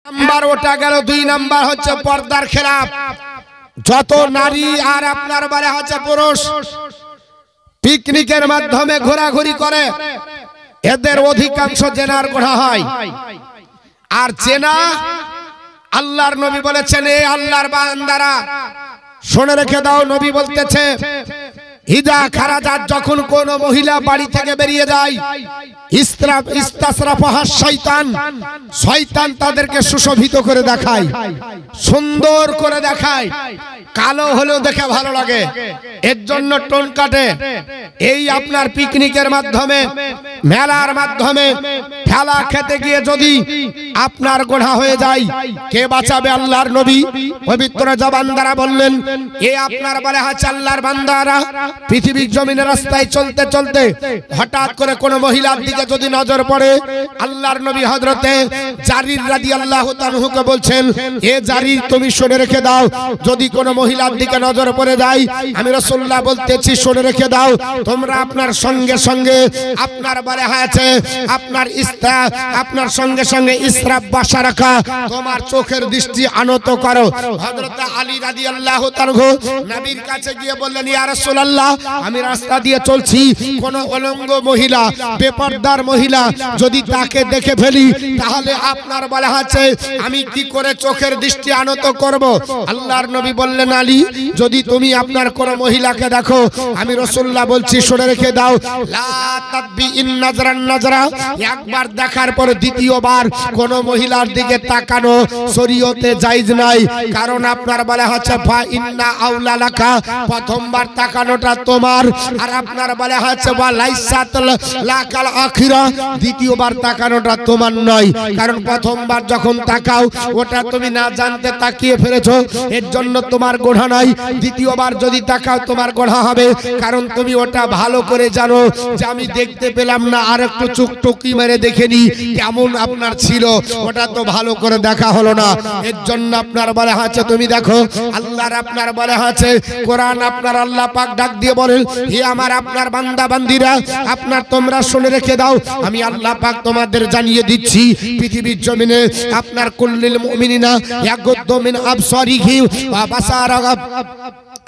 Number ওটা গেল। 2 number হচ্ছে পর্দার খেলাফ। যত নারী আর আপনার বলে হচ্ছে পুরুষ পিকনিকের মাধ্যমে ঘোরাঘুরি করে, এদের অধিকাংশ জেনার গোনা হয়। আর জেনা আল্লাহর নবী বলেছেন, এ আল্লাহর বান্দারা শুনে রেখে দাও, নবী বলতেছে ইদা খারাজাত, যখন কোন মহিলা বাড়ি থেকে বেরিয়ে যায়, ইস্তাসরাফাহাস শয়তান, শয়তান তাদেরকে সুশোভিত করে দেখায়, সুন্দর করে দেখায়। কালো হলেও দেখে ভালো লাগে, এর জন্য টোন কাটে। এই আপনার পিকনিকের মাধ্যমে, মেলার মাধ্যমে খেলা খেতে গিয়ে যদি আপনার গোনা হয়ে যায়, কে বাঁচাবে? আল্লাহর নবী পবিত্র জবান দ্বারা বললেন, এ আপনার বলে হচ্ছে আল্লাহর বান্দারা পৃথিবীর জমিনের রাস্তায় চলতে চলতে হঠাৎ করে কোন মহিলার দিকে যদি নজর পড়ে, আল্লাহর নবী হযরতে জারির রাদিয়াল্লাহু তাআলাকে বলছেন, এ জারির তুমি শুনে রেখে দাও, যদি কোন মহিলার দিকে নজর পড়ে যায়, আমি রাসূলুল্লাহ বলতেছি শুনে রেখে দাও, তোমরা আপনার সঙ্গে সঙ্গে আপনার বলে হয়েছে আপনার সঙ্গে সঙ্গে ইসরাফ বাসা রাখা, তোমার চোখের দৃষ্টি আনত করো। হযরত আলী রাদিয়াল্লাহু তাআলা নবীর কাছে গিয়ে বললেন, ইয়া রাসূলুল্লাহ, আমি রাস্তা দিয়ে চলছি, কোন অলঙ্গ মহিলা, বেপরদার মহিলা যদি তাকে দেখে ফেলি, তাহলে আপনার বলা আছে আমি কি করে চোখের দৃষ্টি আনত করব? আল্লাহর নবী বললেন, আলী, যদি তুমি আপনার কোন মহিলাকে দেখো, আমি রাসূলুল্লাহ বলছি শুনে রেখে দাও, লা তাতবি ইন নাজরান নাজরা, একবার দেখার পর দ্বিতীয়বার কোন মহিলার দিকে তাকানো শরীয়তে জায়েজ নাই। কারণ আপনার বলা হচ্ছে ফা ইন্না আউলা লাকা, প্রথমবার তাকানোটা তোমার, আর আপনার বলা হচ্ছে ওয়া লাইসাত লাকাল আখিরা, দ্বিতীয়বার তাকানোটা তোমার নয়। কারণ প্রথমবার যখন তাকাও ওটা তুমি না জানতে তাকিয়ে ফেলেছো, এর জন্য তোমার গোনা নাই। দ্বিতীয়বার যদি তাকাও তোমার গোনা হবে, কারণ তুমি ওটা ভালো করে জানো যে আমি দেখতে পেলাম না, আর একটু চুকটুকি মেরে দেখে নি কেমন আপনার ছিল, ওটা তো ভালো করে দেখা হলো না। এর জন্য আপনার বলা হচ্ছে তুমি দেখো। আল্লাহর আপনার বলা হচ্ছে কোরআন আপনার আল্লাহ পাক ডাক দিয়ে বলেন, হে আমার আপনার বান্দা বান্দিরা, আপনার তোমরা শুনে রেখে দাও, আমি আল্লাহ পাক তোমাদের জানিয়ে দিচ্ছি, পৃথিবীর জমিনে আপনার কুল্লিল মুমিনিনা ইয়াগুদ্দু মিন আবসারিহিম ওয়া বাসারাহুম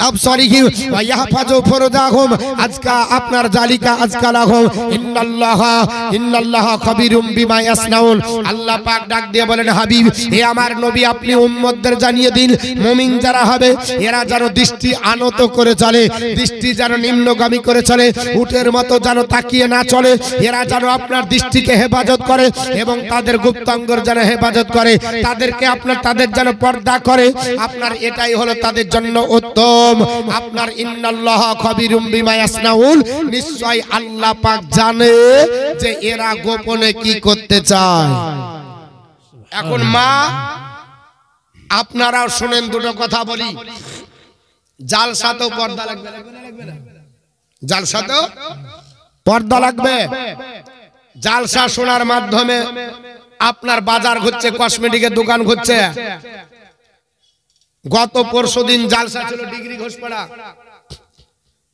আবসারিহিম ওয়া ইয়াহফাজু ফুরুজাহুম, আজকা আপনার জালিকা আজকালাহুম ইন্নাল্লাহা খাবীরুম বিমা ইয়াসনাউন। আল্লাহ পাক ডাক দিয়ে বলেন, হাবিব, হে আমার নবী, আপনি উম্মতদের জানিয়ে দিন, মুমিন যারা হবে এরা যেন দৃষ্টি আনত করে চলে, দৃষ্টি যেন নিম্নগামী করে চলে, উটের মতো যেন তাকিয়ে না চলে, এরা যেন আপনার দৃষ্টিকে হেফাজত করে এবং তাদের গুপ্তাঙ্গর যেন হেফাজত করে, তাদেরকে আপনার তাদের যেন পর্দা করে, আপনার এটাই হলো তাদের জন্য উত্তম। আপনার ইন্নাল্লাহা খাবীরুম বিমা ইয়াসনাউন, নিশ্চয় আল্লাহ পাক জানে যে এরা গোপনে কি করতে চায়। এখন মা আপনারাও শুনেন, দুটো কথা বলি, জালসাতেও পর্দা লাগবে, জালসাতেও পর্দা লাগবে। জালসা শোনার মাধ্যমে আপনার বাজার ঘুরছে, কসমেটিকের দোকান ঘুরছে। গত পরশুদিন জালসা ছিল ডিগ্রি ঘোষপাড়া,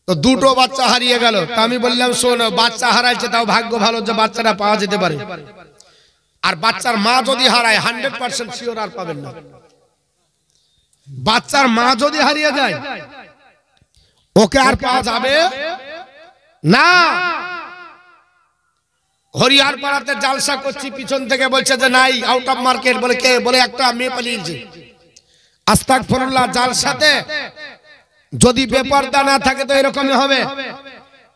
তো দুটো বাচ্চা হারিয়ে গেল। তো আমি বললাম, শোন, বাচ্চা হারাইছে তাও ভাগ্য ভালো যে বাচ্চাটা পাওয়া যেতে পারে, আর বাচ্চার মা যদি হারায় 100% শিওর আর পাবেন না। বাচ্চার মা যদি হারিয়ে যায় ওকে আর পাওয়া যাবে না। হরিয়ার পাড়াতে জালসা করছি, পিছন থেকে বলছে যে নাই, আউট অফ মার্কেট। বলে কে? বলে একটা মেয়ে পালিয়েছে। আস্তাগফিরুল্লাহ, জালসাতে যদি বেপরদা না থাকে তো এরকমই হবে।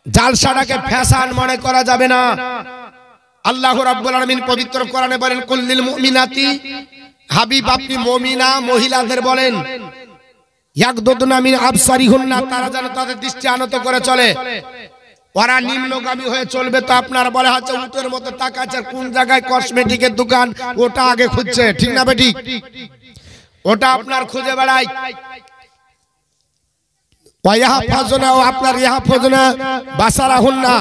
জালসাটাকে ফ্যাশন মনে করা যাবে না। আল্লাহ রাব্বুল আলামিন পবিত্র কোরআনে বলেন, কুল্লিল মুমিনাতি, হাবিব আপনি মুমিনা মহিলাদের বলেন, ইয়াগদুদনা মিন আবসারিহুন্না, তারা যেন তাদের দৃষ্টি আনত করে চলে, ওরা নিম্নগামী হয়ে চলবে। তো আপনার বলা হচ্ছে উটের মতো তাকাচ্ছে, কোন জায়গায় কসমেটিকের দোকান ওটা আগে খুঁজছে, ঠিক না বেঠিক? ওটা আপনার খুঁজে বেড়ায়। আপনার ইয়াহফাজুনা বাসারাহুন্না,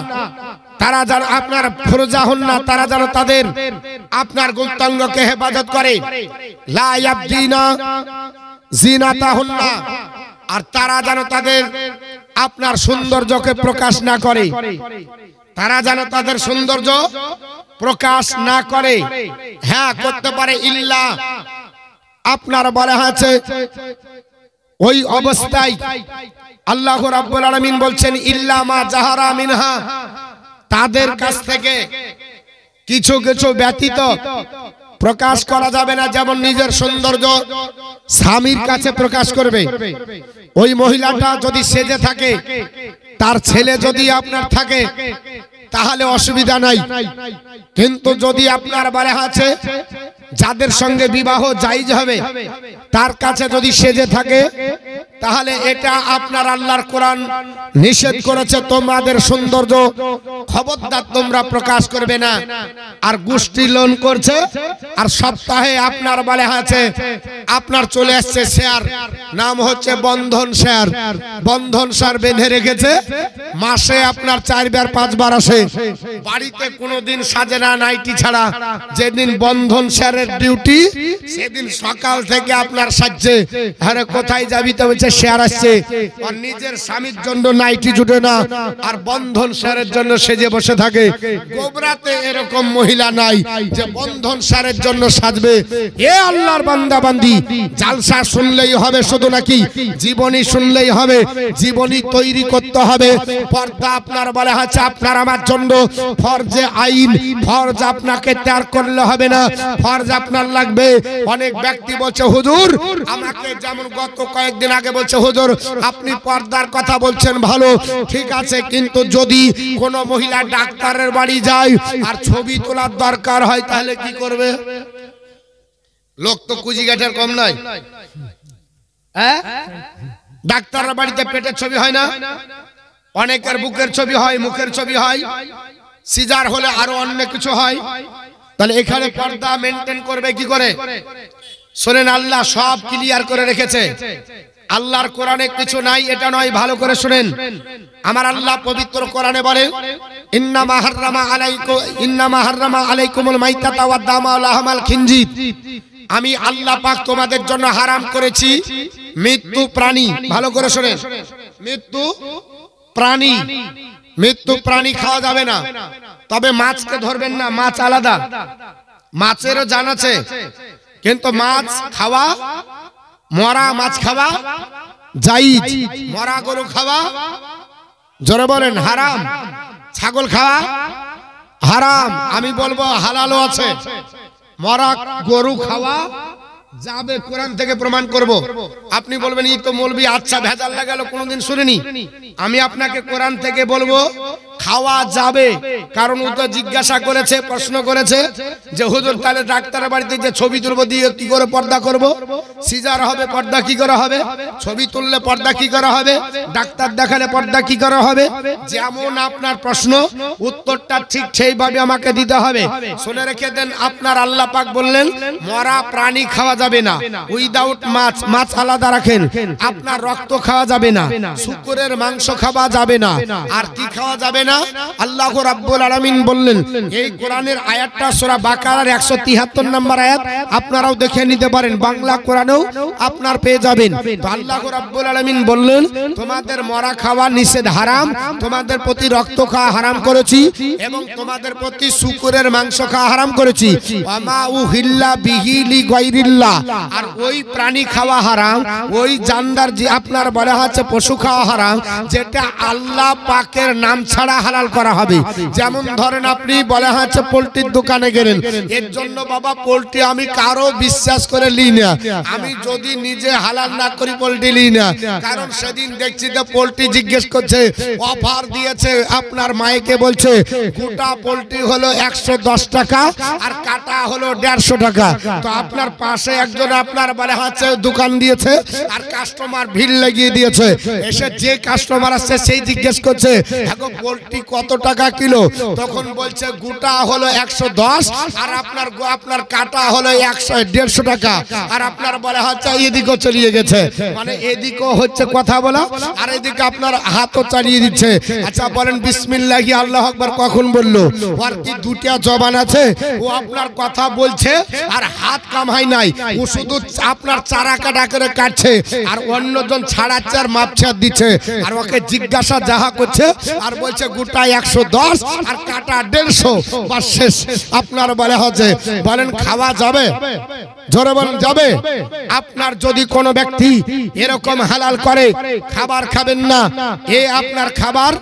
তারা যেন আপনার ফুরুজাহুন্না, তারা যেন তাদের আপনার গুপ্তাঙ্গকে হেফাজত করে। লা ইয়াবদিনা জিনাতাহুন্না, আর তারা যেন তাদের আপনার সৌন্দর্যকে প্রকাশ না করে। তারা যেন তাদের সৌন্দর্য প্রকাশ না করে। হ্যাঁ করতে পারে, ইল্লা আপনার বলা হয়েছে ওই অবস্থায় আল্লাহ রাব্বুল আলামিন বলছেন ইল্লা মা জাহারা মিনহা, তাদের কাছ থেকে কিছু কিছু ব্যতীত প্রকাশ করা যাবে না। যেমন নিজের সৌন্দর্য স্বামীর কাছে প্রকাশ করবে। ওই মহিলাটা যদি সেজে থাকে, তার ছেলে যদি আপনার থাকে তাহলে অসুবিধা নাই। কিন্তু যদি আপনার বলা আছে যাদের সঙ্গে বিবাহ জায়েজ হবে তার কাছে যদি সেজে থাকে, তাহলে এটা আপনার আল্লাহর কোরআন নিষেধ করেছে তোমাদের সৌন্দর্য খবরদার তোমরা প্রকাশ করবে না। আর গোষ্ঠী লোন করছে, আর সপ্তাহে আপনার বলে আছে আপনার চলে আসছে শেয়ার, নাম হচ্ছে বন্ধন শেয়ার। বন্ধন শেয়ার বেঁধে রেখেছে, মাসে আপনার 4 বার 5 বার আসে, বাড়িতে কোনোদিন সাজে না নাইটি ছাড়া। যেদিন বন্ধন শেয়ারের ডিউটি সেদিন সকাল থেকে আপনার সাজছে। আরে কোথায় যাবি তো বলছে শেয়ার আসছে। আর নিজের স্বামীর জন্য নাইটি জুটে না, আর বন্ধন শেয়ারের জন্য সেজে বসে থাকে। গোবরাতে এরকম মহিলা নাই যে বন্ধন শেয়ারের জন্য সাজবে। এ আল্লাহর বান্দা বান্দি, জালসা শুনলেই হবে শুধু নাকি? জীবনী শুনলেই হবে? জীবনী তৈরি করতে হবে। পর্দা আপনার বলা হচ্ছে আপনার আমার জন্য ফরজে আইন, ফরজ আপনাকে ত্যাগ করলে হবে না, ফরজ আপনার লাগবে। অনেক ব্যক্তি বলছে হুজুর আমাকে, যেমন গত কয়েকদিন আগে বলছে হুজুর আপনি পর্দার কথা বলছেন ভালো, ঠিক আছে, কিন্তু যদি কোন মহিলা ডাক্তারের বাড়ি যায় আর ছবি তোলার দরকার হয় তাহলে কি করবে? লোক তো কুজিঘাটের কম নয়। ডাক্তারের বাড়িতে পেটের ছবি হয় না, অনেকের বুকের ছবি হয়, মুখের ছবি হয়, সিজার হলে আরো অন্য কিছু হয়। তাহলে এখানে পর্দা মেনটেন করবে কি করে? শোনেন, আল্লাহ সব ক্লিয়ার করে রেখেছে। আল্লাহর কোরআনে কিছু নাই এটা নয়, ভালো করে শুনেন। আমার আল্লাহ পবিত্র কোরআনে বলে ইন্নামা হাররামা আলাইকুমুল মাইতাতা ওয়াদ দামা ওয়া লাহমাল খিনজির, আমি আল্লাহ পাক তোমাদের জন্য হারাম করেছি মৃত্যু প্রাণী। ভালো করে শুনেন, মৃত্যু প্রাণী, মৃত্যু প্রাণী খাওয়া যাবে না। তবে মাছকে ধরবেন না, মাছ আলাদা, মাছেরও জান আছে। কিন্তু মাছ খাওয়া, মরা মাছ খাওয়া জায়েজ, মরা গরু খাওয়া জোরে বলেন হারাম, ছাগল খাওয়া হারাম। আমি বলবো হালালও আছে, মরা গরু খাওয়া যাবে, কোরআন থেকে প্রমাণ করব। আপনি বলবেন এই তো মৌলবি আচ্ছা ভেজাল লাগালো, কোনোদিন শুনিনি। আমি আপনাকে কোরআন থেকে বলবো খাওয়া যাবে, কারণ ও তো জিজ্ঞাসা করেছে, প্রশ্ন করেছে যে হুজুর তাহলে ডাক্তারের বাড়িতে যে ছবি তুলবো দিয়ে কি করে পর্দা করব? সিজার হবে পর্দা কি করে হবে? ছবি তুললে পর্দা কি করে হবে? ডাক্তার দেখালে পর্দা কি করে হবে? যেমন আপনার প্রশ্ন, উত্তরটা ঠিক সেইভাবে আমাকে দিতে হবে। শুনে রেখে দেন, আপনার আল্লাহ পাক বললেন মরা প্রাণী খাওয়া যাবে না, উইদাউট মাছ, মাছ আলাদা রাখেন। আপনার রক্ত খাওয়া যাবে না, শুকরের মাংস খাওয়া যাবে না, আর কি খাওয়া যাবে না? আল্লাহ রাব্বুল আলামিন বললেন, এই কোরআনের আয়াতটা সূরা বাকারার 173 নম্বর আয়াত, আপনারাও দেখে নিতে পারেন, বাংলা কোরআনেও আপনার পেয়ে যাবেন। তো আল্লাহ রাব্বুল আলামিন বললেন তোমাদের মরা খাওয়া নিষেধ, হারাম, তোমাদের প্রতি রক্ত খাওয়া হারাম করেছি, এবং তোমাদের প্রতি শুকরের মাংস খাওয়া হারাম করেছি। ওয়ামা উহিল্লা বিহি লিগাইরিল্লাহ, আর ওই প্রাণী খাওয়া হারাম, ওই জানদার যে আপনার বলা হচ্ছে পশু খাওয়া হারাম, যেটা আল্লাহ পাকের নাম ছাড়া হালাল করা হবে। যেমন ধরেন আপনি বলা হচ্ছে পোল্ট্রির দোকানে গেলেন, এর জন্য বাবা পোল্ট্রি আমি কারো বিশ্বাস করে লিই না, আমি যদি নিজে হালাল না করি পোল্ট্রি লিই না। কারণ সেদিন দেখছি যে পোল্ট্রি জিজ্ঞেস করছে, অফার দিয়েছে, আপনার মাইকে বলছে গোটা পোল্ট্রি হলো 110 টাকা আর কাটা হলো 150 টাকা। তো আপনার পাশে একজন আপনার বলা হচ্ছে দোকান দিয়েছে, আর কাস্টমার ভিড় লাগিয়ে দিয়েছে। এসে যে কাস্টমার আসছে সেই জিজ্ঞেস করছে এখন পোল্ট্রি কত টাকা কিলো? তখন বলছে গোটা হলো 110 আর আপনার কাটা হলো 150 টাকা। আর আপনার বলা হচ্ছে এদিকেও চলিয়ে গেছে, মানে এদিকেও হচ্ছে কথা বলা, আর এদিকে আপনার হাতও চালিয়ে দিচ্ছে। আচ্ছা বলেন বিসমিল্লাহি আল্লাহু আকবার কখন বললো? ওর কি দুটা জবান আছে? ও আপনার কথা বলছে আর হাত কামাই নাই, ও শুধু আপনার চারা কাটা করে কাটছে, আর অন্যজন ছাড়াচ্ছে আর মাপছে দিচ্ছে। আর ওকে জিজ্ঞাসা যাহা করছে আর বলছে গোটা 110 আর কাটা 150 বাস শেষ। আপনার বলে হচ্ছে বলেন খাওয়া যাবে? জোরে বলেন যাবে? আপনার যদি কোনো ব্যক্তি এরকম হালাল করে খাবার খাবেন না, এ আপনার খাবার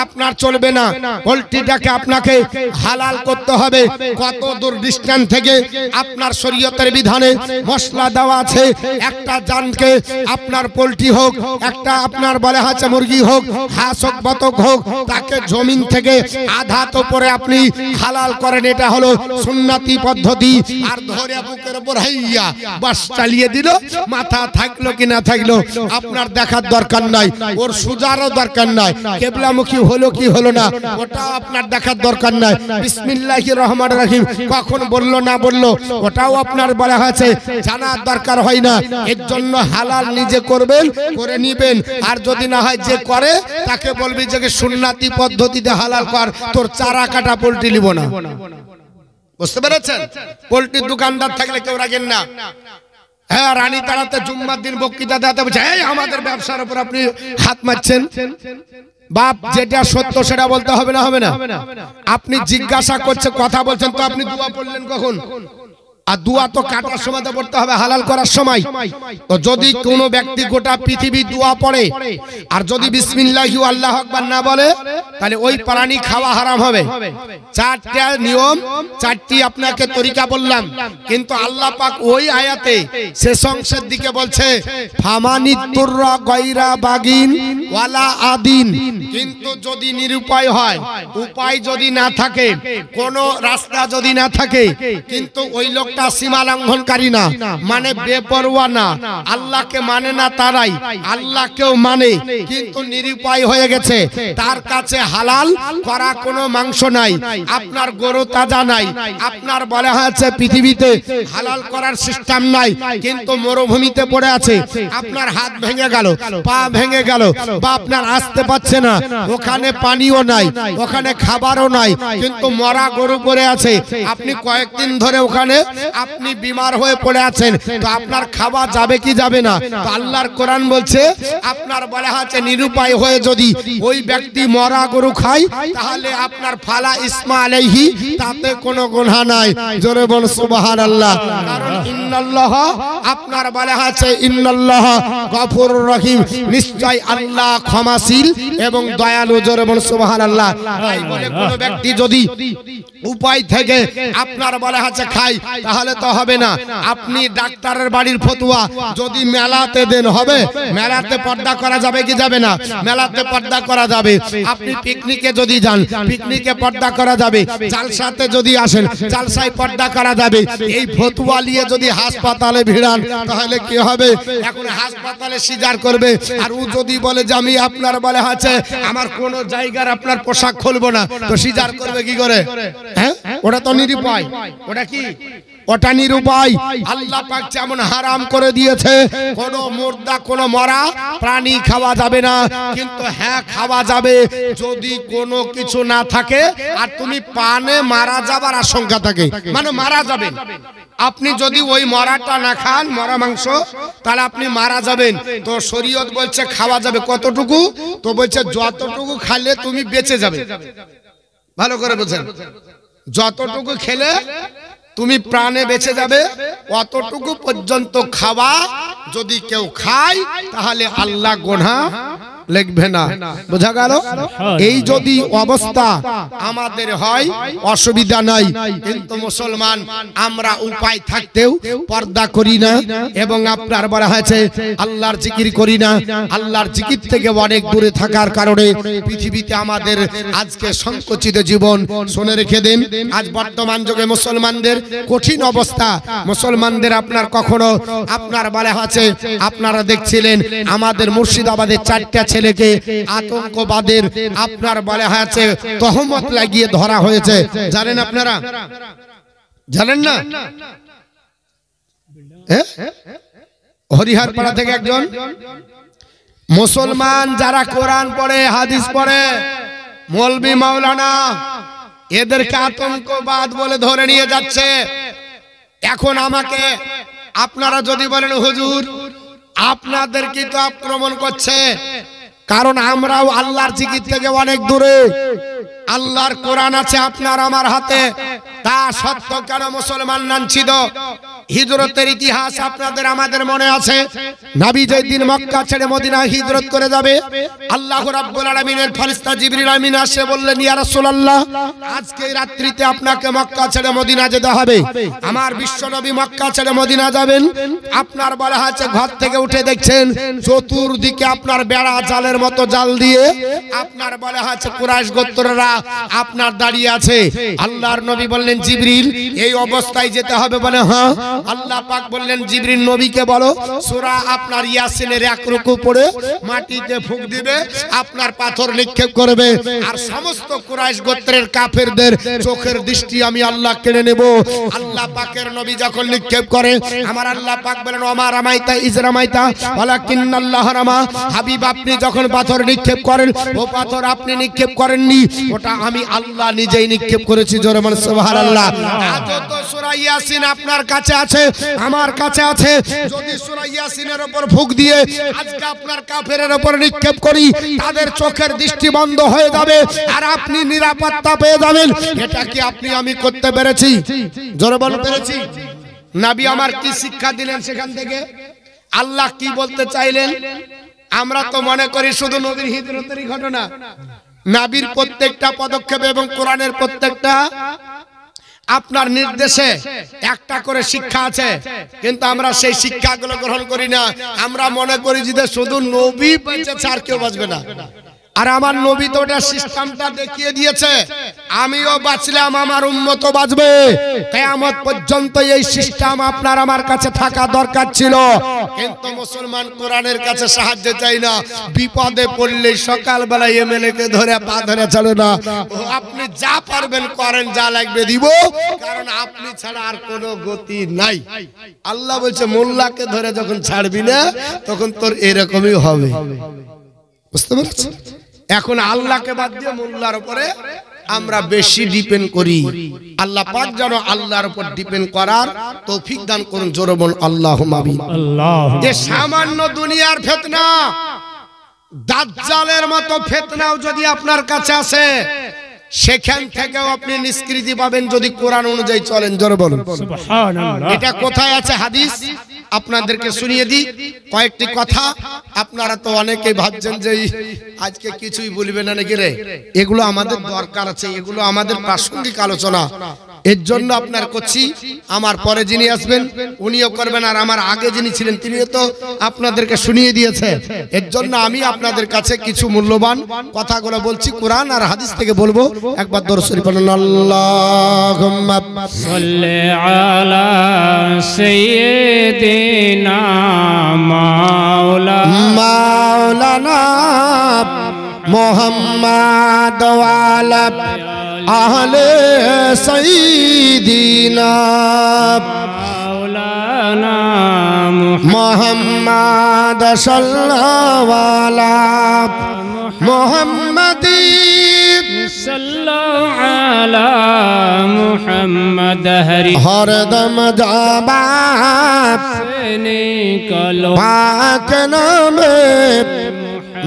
আপনার চলবে না। পোল্ট্রিটাকে আপনাকে হালাল করতে হবে। কত দূর ডিস্টেন্স থেকে আপনার শরীয়তের বিধানে মশলা দেওয়া আছে। একটা জানকে আপনার পোল্ট্রি হোক, একটা আপনার বলে হচ্ছে মুরগি হোক, হাঁস হোক, বতক হোক, তাকে জমিন থেকে আধা তো পরে আপনি হালাল করেন। এটা হলো সুন্নতি পদ্ধতি। আর ধরে বুকের উপর হাইয়া বাস চালিয়ে দিল, মাথা থাকলো কি না থাকলো আপনার দেখার দরকার নাই, ওর সুজারও দরকার নাই, কেবলামুখী হলো কি হলো না ওটাও আপনার দেখার দরকার নাই, বিসমিল্লাহির রহমানির রহিম কখন বললো না বললো ওটাও আপনার বলা হয়েছে জানার দরকার হয় না। এর জন্য হালাল নিজে করবেন, করে নিবেন। আর যদি না হয় যে করে তাকে বলবি যে সুন্নতি পদ্ধতিতে হালাল কর, তোর চারা কাটা পোল্ট্রি নিব না। বুঝতে পেরেছেন? পোল্ট্রির দোকানদার থাকলে কেউ রাখেন না। হ্যাঁ, রানী তারাতে জুম্মার দিন বক্তৃতা দিতে বলছে এই আমাদের ব্যবসার উপর আপনি হাত মারছেন। বাপ যেটা সত্য সেটা বলতে হবে না? হবে না? আপনি জিজ্ঞাসা করছে কথা বলছেন তো আপনি দোয়া পড়লেন কখন? আর দোয়া তো কাটার সময় তো পড়তে হবে, হালাল করার সময়। তো যদি কোনো ব্যক্তি গোটা পৃথিবী দোয়া পড়ে আর যদি বিসমিল্লাহি আল্লাহু আকবার না বলে তাহলে ওই প্রাণী খাওয়া হারাম হবে। চারটা নিয়ম, চারটি আপনাকে তরিকা বললাম, কিন্তু আল্লাহ পাক ওই আয়াতে শেষ অংশের দিকে বলছে ফামানিতুররা গায়রা বাগিন ওয়ালা আদিন। কিন্তু যদি নিরুপায় হয়, উপায় যদি না থাকে, কোনো রাস্তা যদি না থাকে, কিন্তু ওই লোক সীমা লঙ্ঘনকারী না, মানে বেপরোয়া না, আল্লাহকে মানে না তারাই আল্লাহকেও মানে, কিন্তু নিরুপায় হয়ে গেছে, তার কাছে হালাল করা কোনো মাংস নাই, আপনার গরু তাজা নাই, আপনার বলা হয়েছে পৃথিবীতে হালাল করার সিস্টেম নাই, কিন্তু মরুভূমিতে পড়ে আছে, আপনার হাত ভেঙে গেল, পা ভেঙে গেল, বা আপনার আসতে পারছে না, ওখানে পানিও নাই, ওখানে খাবারও নাই, কিন্তু মরা গরু পড়ে আছে, আপনি কয়েকদিন ধরে ওখানে আপনি বিমার হয়ে পড়ে আছেন, তো আপনার খাওয়া যাবে কি যাবে না? তো আল্লাহর কোরআন বলছে আপনার বলা আছে নিরুপায় হয়ে যদি ওই ব্যক্তি মরা গরু খায় তাহলে আপনার ফালা ইসমা আলাইহি, তাতে কোনো গুনাহ নাই। জোরে বল সুবহানাল্লাহ। কারণ ইন্নাল্লাহ আপনার বলা আছে ইন্নাল্লাহ গফুরুর রহিম, নিশ্চয় আল্লাহ ক্ষমাশীল এবং দয়ালু। জোরে বল সুবহানাল্লাহ। তাই বলে কোনো ব্যক্তি যদি উপায় থেকে আপনার বলা আছে খায় তাহলে তো হবে না। আপনি ডাক্তারের বাড়ির ফতুয়া যদি মেলাতে দেন হবে? মেলাতে পর্দা করা যাবে কি যাবে না? মেলাতে পর্দা করা যাবে। আপনি পিকনিকে যদি যান, পিকনিকে পর্দা করা যাবে। জালসাতে যদি আসেন, জালসায় পর্দা করা যাবে। এই ফতুয়া নিয়ে যদি হাসপাতালে ভিড়ান তাহলে কি হবে? এখন হাসপাতালে সিজার করবে, আর ও যদি বলে যে আমি আপনার বলে আছে আমার কোন জায়গার আপনার পোশাক খুলবো না, তো সিজার করবে কি করে? হ্যাঁ, ওটা তো নিরুপায়। ওটা কি? ওটা নিরুপায়। আল্লাহ পাক যেমন হারাম করে দিয়েছে কোন মুর্দা, কোন মরা প্রাণী খাওয়া যাবে না, কিন্তু হ্যাঁ খাওয়া যাবে যদি কোনো কিছু না থাকে আর তুমি পানে মারা যাবার আশঙ্কা থাকে, মানে মারা যাবেন। আপনি যদি ওই মরাটা না খান, মরা মাংস, তাহলে আপনি মারা যাবেন। তো শরীয়ত বলছে খাওয়া যাবে কতটুকু? তো বলছে যতটুকু খেলে তুমি বেঁচে যাবে। ভালো করে বোঝেন, যতটুকু খেলে তুমি প্রাণে বেঁচে যাবে, অতটুকু পর্যন্ত খাওয়া। যদি কেউ খায় তাহলে আল্লাহ গুনাহ লিখবে না। বোঝা গেল? এই যদি অবস্থা আমাদের হয় অসুবিধা নাই, কিন্তু মুসলমান আমরা উপায় থাকতেও পর্দা করি না এবং আপনার বলা হয়েছে আল্লাহর জিকির করি না। আল্লাহর জিকির থেকে অনেক দূরে থাকার কারণে পৃথিবীতে আমাদের আজকে সংকুচিত জীবন। শুনে রেখে দেন, আজ বর্তমান যুগে মুসলমানদের কঠিন অবস্থা। মুসলমানদের আপনার কখনো আপনার বলা হয়েছে, আপনারা দেখছিলেন আমাদের মুর্শিদাবাদের 4টা ছেলেকে আতঙ্কবাদের আপনার বলা হয়েছে তহমত লাগিয়ে ধরা হয়েছে। জানেন আপনারা? জানেন না? হরিহর পাড়া থেকে একজন মুসলমান যারা কোরআন পড়ে, হাদিস পড়ে, মৌলবি মাওলানা, এদেরকে আতঙ্কবাদ বলে ধরে নিয়ে যাচ্ছে। এখন আমাকে আপনারা যদি বলেন হুজুর আপনাদেরকে তো আক্রমণ করছে, কারণ আমরাও আল্লাহর জিকির থেকে অনেক দূরে। আল্লাহর কোরআন আছে আপনার আমার হাতে, তা সত্য কেন মুসলমান লাঞ্ছিত? হিজরতের ইতিহাস আপনাদের আমাদের মনে আছে। নবী যেদিন মক্কা ছেড়ে মদিনায় হিজরত করে যাবে, আল্লাহ রাব্বুল আলামিনের ফেরেশতা জিবরিল আমিন এসে বললেন, ইয়া রাসূলুল্লাহ, আজকে রাত্রিতে আপনাকে মক্কা ছেড়ে মদিনা যেতে হবে। আমার বিশ্ব নবী মক্কা ছেড়ে মদিনা যাবেন। আপনার বলা আছে ঘর থেকে উঠে দেখছেন চতুর্দিকে আপনার বেড়া জালের মতো জাল দিয়ে আপনার বলা আছে কুরাইশ গোত্ররা আপনার দাঁড়িয়ে আছে। আল্লাহর নবী বললেন, জিবরিল, এই অবস্থায় যেতে হবে? বলে হ্যাঁ। আল্লাহ পাক বললেন, জিবরিল নবীকে বলো সূরা আপনার ইয়াসিনের এক রুকু পড়ে মাটিতে ফুঁক দিবে, আপনার পাথর নিক্ষেপ করবে, আর সমস্ত কুরাইশ গোত্রের কাফেরদের চোখের দৃষ্টি আমি আল্লাহ কেড়ে নেব। আল্লাহ পাকের নবী যখন নিক্ষেপ করে, আমার আল্লাহ পাক বলেন, ওমা রামাইতা ইজ রামাইতা ওয়ালাকিন্নাল্লাহ রামা। হাবিব, আপনি যখন পাথর নিক্ষেপ করেন, ও পাথর আপনি নিক্ষেপ করেননি, ওটা আমি আল্লাহ নিজেই নিক্ষেপ করেছি। জোরে বলেন সুবহানাল্লাহ। আজও তো সূরা ইয়াসিন আপনার কাছে আছে, আমার কাছে আছে। যদি সূরা ইয়াসিনের উপর ফুঁক দিয়ে আজকে আপনার কাফেরের উপর নিক্ষেপ করি, তাদের চোখের দৃষ্টি বন্ধ হয়ে যাবে আর আপনি নিরাপত্তা পেয়ে যাবেন। এটা কি আপনি আমি করতে পেরেছি? জোরে বলতে পেরেছি? নবী আমার কি শিক্ষা দিলেন সেখান থেকে? আল্লাহ কি বলতে চাইলেন? আমরা তো মনে করি শুধু নবীর হিজরতেরই ঘটনা। নবীর প্রত্যেকটা পদক্ষেপ এবং কোরআনের প্রত্যেকটা আপনার নির্দেশে একটা করে শিক্ষা আছে, কিন্তু আমরা সেই শিক্ষাগুলো গ্রহণ করি না। আমরা মনে করি যে শুধু নবী বেঁচেছে আর কেউ বাঁচবে না। আর আমার নবী তো ওটা সিস্টেমটা দেখিয়ে দিয়েছে, আমিও বাঁচলাম আমার উম্মতও বাঁচবে। কিয়ামত পর্যন্ত এই সিস্টেম আপনার আমার কাছে থাকা দরকার ছিল, কিন্তু মুসলমান কোরআনের কাছে সাহায্য চাই না। বিপদে পড়লে সকালবেলা এমএলএ কে ধরে পা ধরে চলে না, আপনি যা পারবেন করেন, যা লাগবে দিব, কারণ আপনি ছাড়া আর কোনো গতি নাই। আল্লাহ বলছে, মোল্লাকে ধরে যখন ছাড়বি না তখন তোর এরকমই হবে। বুঝতে পারছেন? এখন আল্লাহকে বাদ দিয়ে মোল্লার উপরে আমরা বেশি ডিপেন্ড করি। আল্লাহ পাক যেন আল্লাহর উপর ডিপেন্ড করার তৌফিক দান করুন। জোরে বল আল্লাহুম্মা আমিন। যে সামান্য দুনিয়ার ফিতনা, দাজ্জালের মতো ফিতনাও যদি আপনার কাছে আসে, সেখান থেকেও আপনি নিষ্কৃতি পাবেন যদি কোরআন অনুযায়ী চলেন। জোরে বলুন সুবহানাল্লাহ। এটা কোথায় আছে হাদিস আপনাদেরকে শুনিয়ে দিই কয়েকটি কথা। আপনারা তো অনেকেই ভাবছেন যে আজকে কিছুই বলবে না নাকি রে, এগুলো আমাদের দরকার আছে, এগুলো আমাদের প্রাসঙ্গিক আলোচনা। এর জন্য আপনার করছি। আমার পরে যিনি আসবেন উনিও করবেন, আর আমার আগে যিনি ছিলেন তিনিও তো আপনাদেরকে শুনিয়ে দিয়েছে। এর জন্য আমি আপনাদের কাছে কিছু মূল্যবান কথাগুলো বলছি, কোরআন আর হাদিস থেকে বলবো। একবার দরুদ শরীফ পড়ুন। আল্লাহুম্মা সাল্লি আলা সাইয়্যিদিনা মাওলানা মুহাম্মদ ওয়া আলা আহলে সাইয়্যিদিনা মাওলানা মুহাম্মদ সাল্লাল্লাহু আলা মুহাম্মাদিন সাল্লাল্লাহু আলা মুহাম্মদ হরদম জবাব সে নিকলো পাক নামে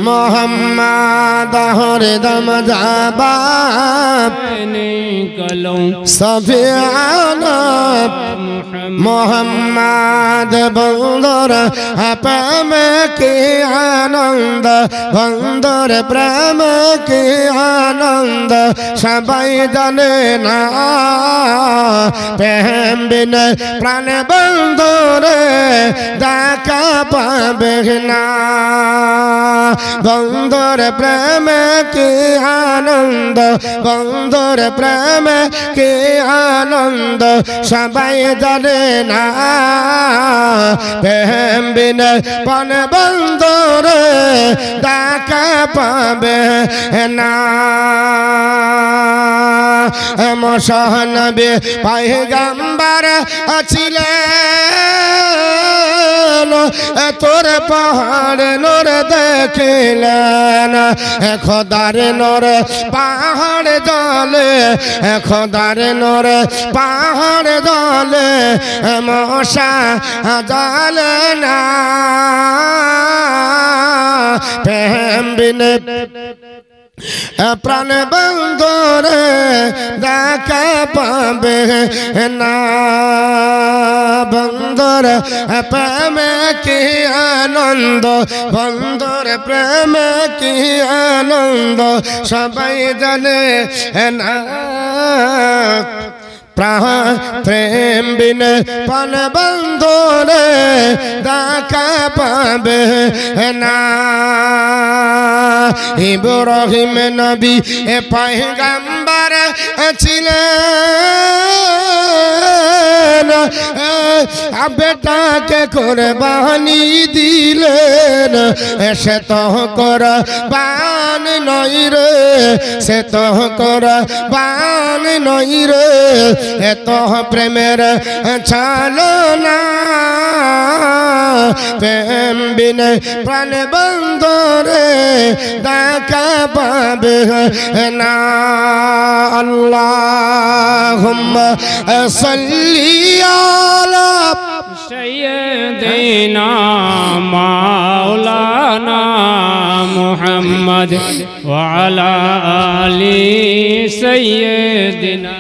মোহাম্মদ হরদম জবাব নিকলো সফিয়ানা মোহাম্মদ বন্দর প্রেম কি আনন্দ, বন্দর প্রেম কি আনন্দ সবাই জানে না। প্রেম বিনে প্রাণ বন্দরে দেখা পাবে না। বন্দর প্রেম কি আনন্দ, বন্দর প্রেম কি আনন্দ সবাই জানে না। প্রেম বিনে প্রাণ বন্দরে দেখা পাবে না। মহানবী পয়গম্বর ছিলেন, তোর পাহাড় নূর দেখিলেন। খোদার নূর পাহাড় জলে, খোদার নূর পাহাড় জলে মশা জলে না। প্রেম বিনে প্রাণ বন্ধরে দেখা পাবে না বন্ধর প্রেমে কি আনন্দ বন্ধর প্রেমে কি আনন্দ সবাই জানে না প্রেম বিনে প্রাণ বন্ধরে দেখা পাবে না ইব্রাহিম নবী পয়গম্বর ছিলেন বেটাকে কুরবানি দিলেন সে তো কুরবান নই রে সে তো কুরবান নই রে এত প্রেমের ছলনা প্রেম বিনে প্রাণ বন্ধরে দেখা পাবে না আল্লাহুম্মা সাল্লি আলা সাইয়্যিদিনা মাওলানা মুহাম্মদ ওয়া আলা আলি সাইয়্যিদিনা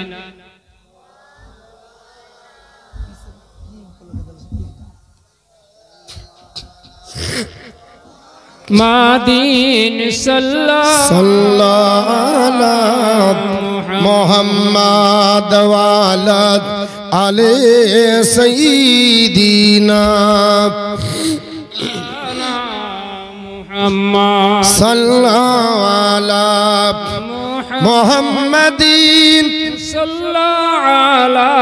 মাদিন সাল্লাল্লাহু মুহাম্মদ ওয়ালা আলে সাইয়্যিদিনা মুহাম্মদ সাল্লাল্লাহু মুহাম্মাদিন সাল্লাল্লাহু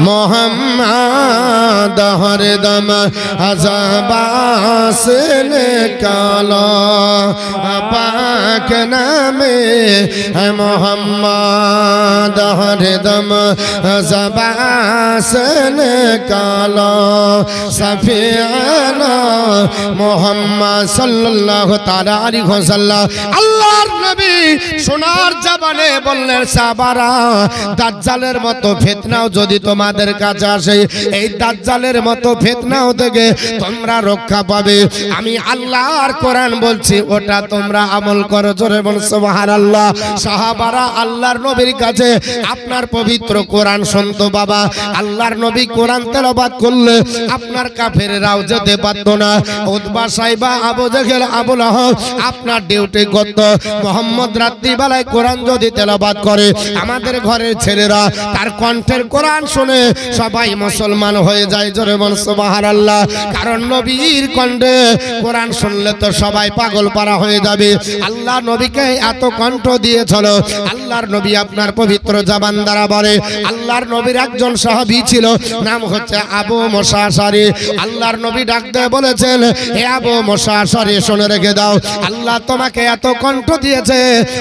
মোহাম্মদ হরদম আযাবাস নিকালো পাক নামে মোহাম্মদ হরদম আযাবাস নিকালো সফিয়ানা মোহাম্মদ সাল্লাল্লাহু তাআলা আলাইহি ওয়াসাল্লাম আল্লাহর নবী সোনার জবানে বললেন সাহাবারা দাজ্জালের মতো ফিতনাও যদি তোমাদের কাছে আসে এই দাজ্জালের মতো ফিতনাও থেকে তোমরা রক্ষা পাবে আমি আল্লাহর কোরআন বলছি ওটা তোমরা আমল করো জোরে বল সুবহানাল্লাহ সাহাবারা আল্লাহর নবীর কাছে আপনার পবিত্র কোরআন শুনতো বাবা আল্লাহর নবী কোরআন তেলাওয়াত করলে আপনার কাফেররাও যেতে পারত না উতবা সাইবা আবু জেহেল আবু লাহাব আপনার ডিউটি করত মুহাম্মদ রাত্রিবেলায় কোরআন যদি তেলাওয়াত করে আমাদের ঘরের ছেলেরা তার কণ্ঠের কোরআন শুনে সবাই মুসলমান হয়ে যায় জোরে বল সুবহানাল্লাহ কারণ নবীর কণ্ঠে কোরআন শুনলে তো সবাই পাগল পারা হয়ে যাবে আল্লাহ নবীকে এত কণ্ঠ দিয়েছিল আল্লাহর নবী আপনার পবিত্র জবান দ্বারা বলে আল্লাহর নবীর একজন সাহাবী ছিল নাম হচ্ছে আবু মুসা আশআরী আল্লাহর নবী ডাক দিয়ে বলেছেন হে আবু মুসা আশআরী শুনে রেখে দাও আল্লাহ তোমাকে এত কণ্ঠ দিয়েছে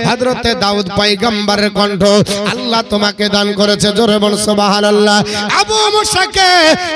হযরতে দাউদ পয়গম্বরের কণ্ঠ আল্লাহ তোমাকে দান করেছে জোরে বল সুবহানাল্লাহ আবু মুসাকে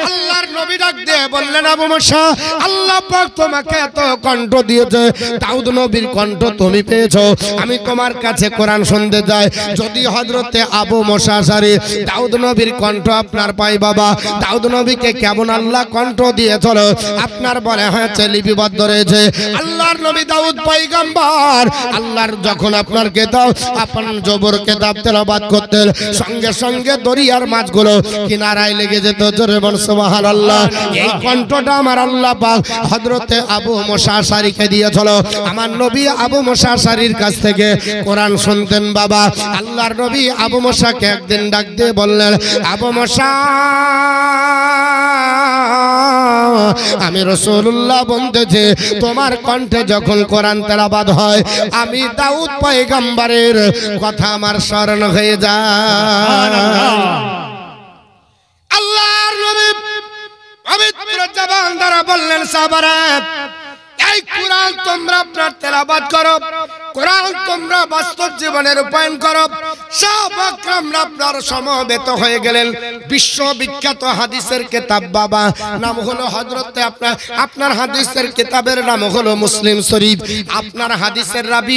আল্লাহর নবী ডাক দিয়ে বললেন আবু মুসা আল্লাহ পাক তোমাকে এত কণ্ঠ দিয়েছে দাউদ নবীর কণ্ঠ তুমি পেয়েছো আমি তোমার কাছে কোরআন শুনতে যাই যদি হযরতে আবু মুসা আশআরী দাউদ নবীর কণ্ঠ আপনার পাই বাবা দাউদ নবীকে কেমন আল্লাহ কণ্ঠ দিয়েছিল আপনার বলে হয়েছে লিপিবদ্ধ রয়েছে আল্লাহর নবী দাউদ পয়গম্বর আল্লাহর যখন আপনার কিতাব আপন জবর কিতাব তেলাওয়াত করতেন সঙ্গে সঙ্গে দরিয়ার মাছগুলো কিনারায় লেগে যেত জোরে বল সুবহানাল্লাহ এই কণ্ঠটা আমার আল্লাহ পাক হযরতে আবু মুসা আশআরীকে দিয়েছিল আমার নবী আবু মুসা আশআরীর কাছ থেকে কোরআন শুনতেন বাবা আল্লাহর নবী আবু মুসাকে একদিন ডাক দিয়ে বললেন আবু মুসা আমি রাসূলুল্লাহ বলতেছি তোমার কণ্ঠে যখন কোরআন তেলাওয়াত হয় আমি দাউদ পয়গম্বরের কথা আমার স্মরণ হয়ে যায় আল্লাহর নবী পবিত্র জবান দ্বারা বললেন সাহাবারা এই কোরআন তোমরা আপনার তেলাওয়াত করো কোরআন তোমরা বাস্তব জীবনে রূপায়ণ করো। সাহাবা کرامরা আপনার সমবেত হয়ে গেলেন। বিশ্ববিখ্যাত হাদিসের কিতাব বাবা নাম হলো হযরতে আপনার হাদিসের কিতাবের নাম হলো মুসলিম শরীফ। আপনার হাদিসের রাবি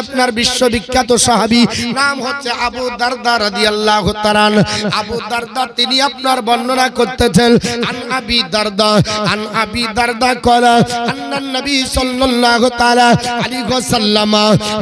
আপনার বিশ্ববিখ্যাত সাহাবী নাম হচ্ছে আবু দারদা রাদিয়াল্লাহু তাআলা। আবু দারদা তিনি আপনার বর্ণনা করতেছেন আন আবি দারদা কলা আন্নান নবী সাল্লাল্লাহু তাআলা আলাইহি ওয়াসাল্লাম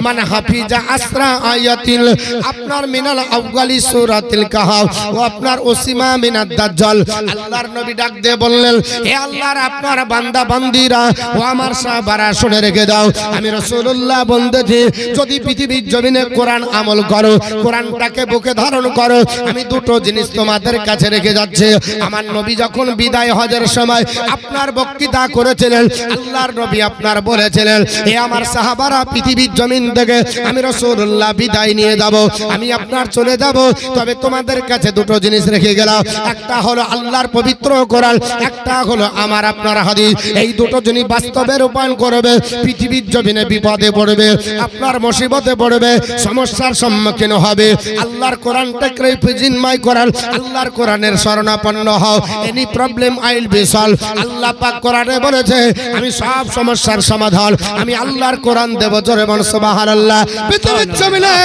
মান হাফিজা আসরা আয়াতিল আপনার মিনাল আউয়ালি সূরাতুল কাহফ ও আপনার ওসিমা মিনাদ দাজ্জাল। আল্লাহর নবী ডাক দিয়ে বললেন, হে আল্লাহর আপনার বান্দা বান্দীরা ও আমার সাহাবারা শুনে রেখে দাও, আমি রাসূলুল্লাহ বলতেছি যদি পৃথিবীর জমিনে কোরআন আমল করো, কোরআনটাকে বুকে ধারণ করো, আমি দুটো জিনিস তোমাদের কাছে রেখে যাচ্ছি। আমার নবী যখন বিদায় হজের সময় আপনার বক্তৃতা করেছিলেন, আল্লাহর নবী আপনার বলেছিলেন, হে আমার সাহাবারা পৃথিবীর জমিন থেকে আমি রাসূলুল্লাহ বিদায় নিয়ে যাব, আমি আপনার চলে যাব, তবে তোমাদের কাছে দুটো জিনিস রেখে গেলাম, একটা হলো আল্লাহর পবিত্র কোরআন, একটা হলো আমার আপনার হাদিস। এই দুটো জিনিস বাস্তবে রূপায়ণ করবে, পৃথিবীর জমিনে বিপদে পড়বে, আপনার মুসিবতে পড়বে, সমস্যার সম্মুখীন হবে, আল্লাহর কোরআনটাকে প্রেজেন্টমাই করাল, আল্লাহর কোরআনের শরণাপন্ন হও, any problem I will be solve. আল্লাহ পাক কোরআনে বলেছে আমি সব সমস্যার সমাধান আমি আল্লাহর কোরআন দেব। জোরে বল সুবহানাল্লাহ। পৃথিবীর জমিনে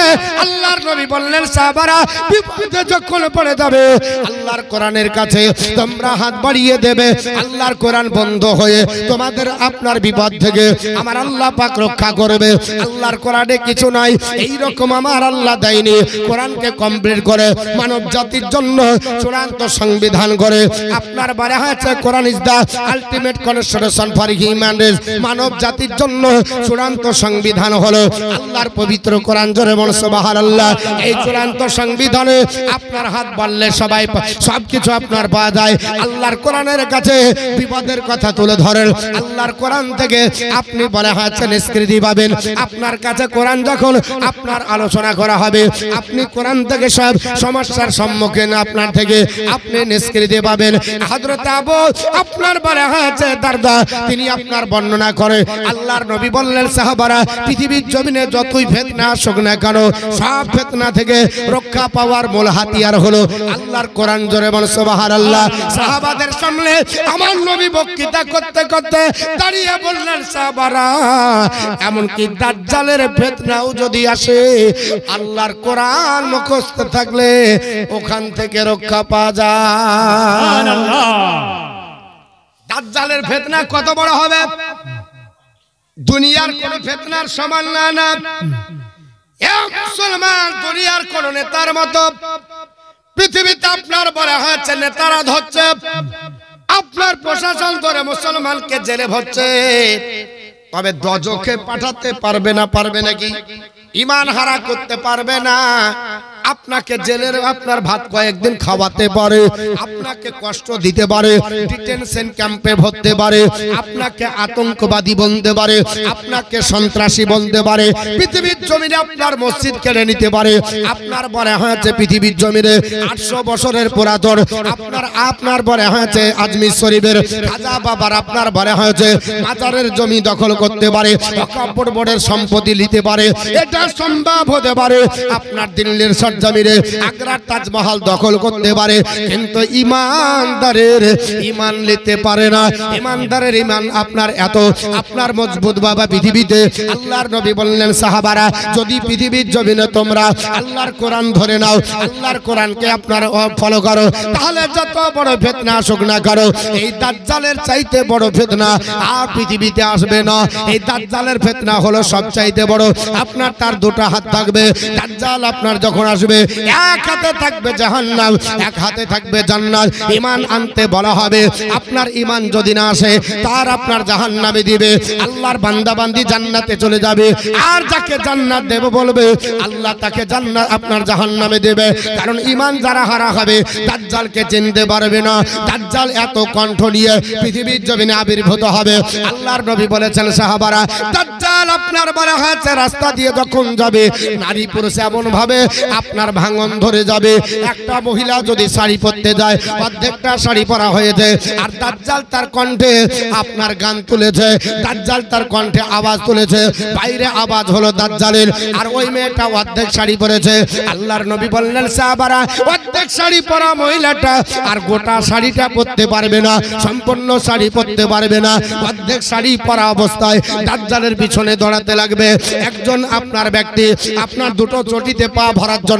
আল্লাহর নবী বললেন সাহাবারা বিপদে যখন পড়ে যাবে আল্লাহর কোরআনের কাছে তোমরা হাত বাড়িয়ে দেবে, আল্লাহর কোরআন বন্ধ হয়ে তোমাদের আপনার বিপদ থেকে আমার আল্লাহ পাক রক্ষা করবে। আল্লাহর কোরআনে কিছু নাই এই রকম আমার আল্লাহ দেয়নি। কোরআনকে কমপ্লিট করে মানব জাতির জন্য চূড়ান্ত সংবিধান করে আপনার বারে হয়েছে Quran is the ultimate constitution for human race. মানব জাতির জন্য চূড়ান্ত সংবিধান হলো আল্লাহর পবিত্র কোরআন। জোরে বল সুবহানাল্লাহ। এই চূড়ান্ত সংবিধানে আপনার হাত বাড়লে সবাই সবকিছু আপনার পাওয়া যায়। আল্লাহর কোরআনের কাছে বিপদের কথা তুলে ধরেন, আল্লাহর কোরআন থেকে আপনি বলে হয়েছে নিষ্কৃতি পাবেন। আপনার কাছে কোরআন যখন আপনার আলোচনা করা হবে আপনি কোরআন থেকে সব সমস্যার সম্মুখীন আপনার থেকে আপনি নিষ্কৃতি পাবেন। হযরত আবু আপনার বলে হয়েছে দারদা তিনি আপনার বর্ণনা করে আল্লাহর নবী বললেন সাহাবারা পৃথিবীর জমিনে যতই ফিতনা আসুক না কেন সব ফিতনা থেকে রক্ষা পাওয়ার মূল হাতিয়ার হলো আল্লাহর কোরআন। জোরে বল সুবহানাল্লাহ। সাহাবাদের সামনে আমার নবী বক্তৃতা করতে করতে দাঁড়িয়ে বললেন সাহাবারা এমনকি দাজ্জালের ফিতনাও যদি আসে আল্লাহর কোরআন মুখস্থ থাকলে ওখান থেকে রক্ষা পাওয়া যায়। সুবহানাল্লাহ। দাজ্জালের ফিতনা কত বড় হবে দুনিয়ার কোন ফিতনার সমান না। মুসলমান দুনিয়ার কোন নেতার মতো পৃথিবীতে আপনার বলা হয়েছে নেতারা ধরছে, আপনার প্রশাসন ধরে মুসলমানকে জেলে ভরছে, তবে দজকে পাঠাতে পারবে না, পারবে নাকি? ঈমান হারা করতে পারবে না। আপনাকে জেলের আপনার ভাত কয়েকদিন খাওয়াতে পারে, আপনাকে কষ্ট দিতে পারে, ডিটেনশন ক্যাম্পে ভরতে পারে, আপনাকে আতঙ্কবাদী বলতে পারে, আপনাকে সন্ত্রাসী বলতে পারে, পৃথিবীর জমিনে আপনার মসজিদ কেড়ে নিতে পারে। আপনার বলে হয়েছে পৃথিবীর জমিনে 800 বছরের পুরাতন আপনার বলে হয়েছে আজমির শরীফের খাজা বাবার আপনার বলে হয়েছে মাজারের জমি দখল করতে পারে, ওয়াকফ বোর্ডের সম্পত্তি নিতে পারে, এটা সম্ভব হতে পারে। আপনার দিল্লির জমিনে আগ্রার তাজমহল দখল করতে পারে, কিন্তু ইমানদারের ইমান নিতে পারে না। ইমানদারের ইমান আপনার এত আপনার মজবুত বাবা পৃথিবীতে। আল্লাহর নবী বললেন সাহাবারা যদি পৃথিবীর জমিনে তোমরা আল্লাহর কোরআন ধরে নাও, আল্লাহর কোরআনকে আপনারা ফলো করো, তাহলে যত বড় ফিতনা আসুক না করো এই দাজ্জালের চাইতে বড় ফিতনা আর পৃথিবীতে আসবে না। এই দাজ্জালের ফিতনা হলো সবচাইতে বড়। আপনার তার দুটো হাত থাকবে। দাজ্জাল আপনার যখন আসবে এক হাতে থাকবে জাহান্নাম, এক হাতে থাকবে জান্নাত। ঈমান আনতে বলা হবে, আপনার ঈমান যদি না আসে তার আপনার জাহান্নামে দিবে। আল্লাহর বান্দা বান্দি জান্নাতে চলে যাবে, আর যাকে জান্নাত দেব বলবে আল্লাহ তাকে জান্নাত আপনার জাহান্নামে দেবে। কারণ ঈমান যারা হারা হবে দাজ্জালকে চিনতে পারবে না। দাজ্জাল এত কণ্ঠ নিয়ে পৃথিবীর জমিনে আবির্ভূত হবে। আল্লাহর নবী বলেছেন সাহাবারা দাজ্জাল আপনার বলা হয়েছে রাস্তা দিয়ে যখন যাবে নারী পুরুষ এমন ভাবে আপনার ভাঙন ধরে যাবে। একটা মহিলা যদি শাড়ি পরতে যায়, অর্ধেকটা শাড়ি পরা হয়েছে, আর দাজ্জাল তার কণ্ঠে আপনার গান তুলেছে, দাজ্জাল তার কণ্ঠে আওয়াজ তুলেছে, বাইরে আওয়াজ হলো দাজ্জালের, আর ওই মেয়েটা অর্ধেক শাড়ি পরেছে। আল্লাহর নবী বললেন, সাহাবারা, অর্ধেক শাড়ি পরা মহিলাটা আর গোটা শাড়িটা পরতে পারবে না, সম্পূর্ণ শাড়ি পরতে পারবে না, অর্ধেক শাড়ি পরা অবস্থায় দাজ্জালের পিছনে দৌড়াতে লাগবে। একজন আপনার ব্যক্তি আপনার দুটো চটিতে পা ভরার জন্য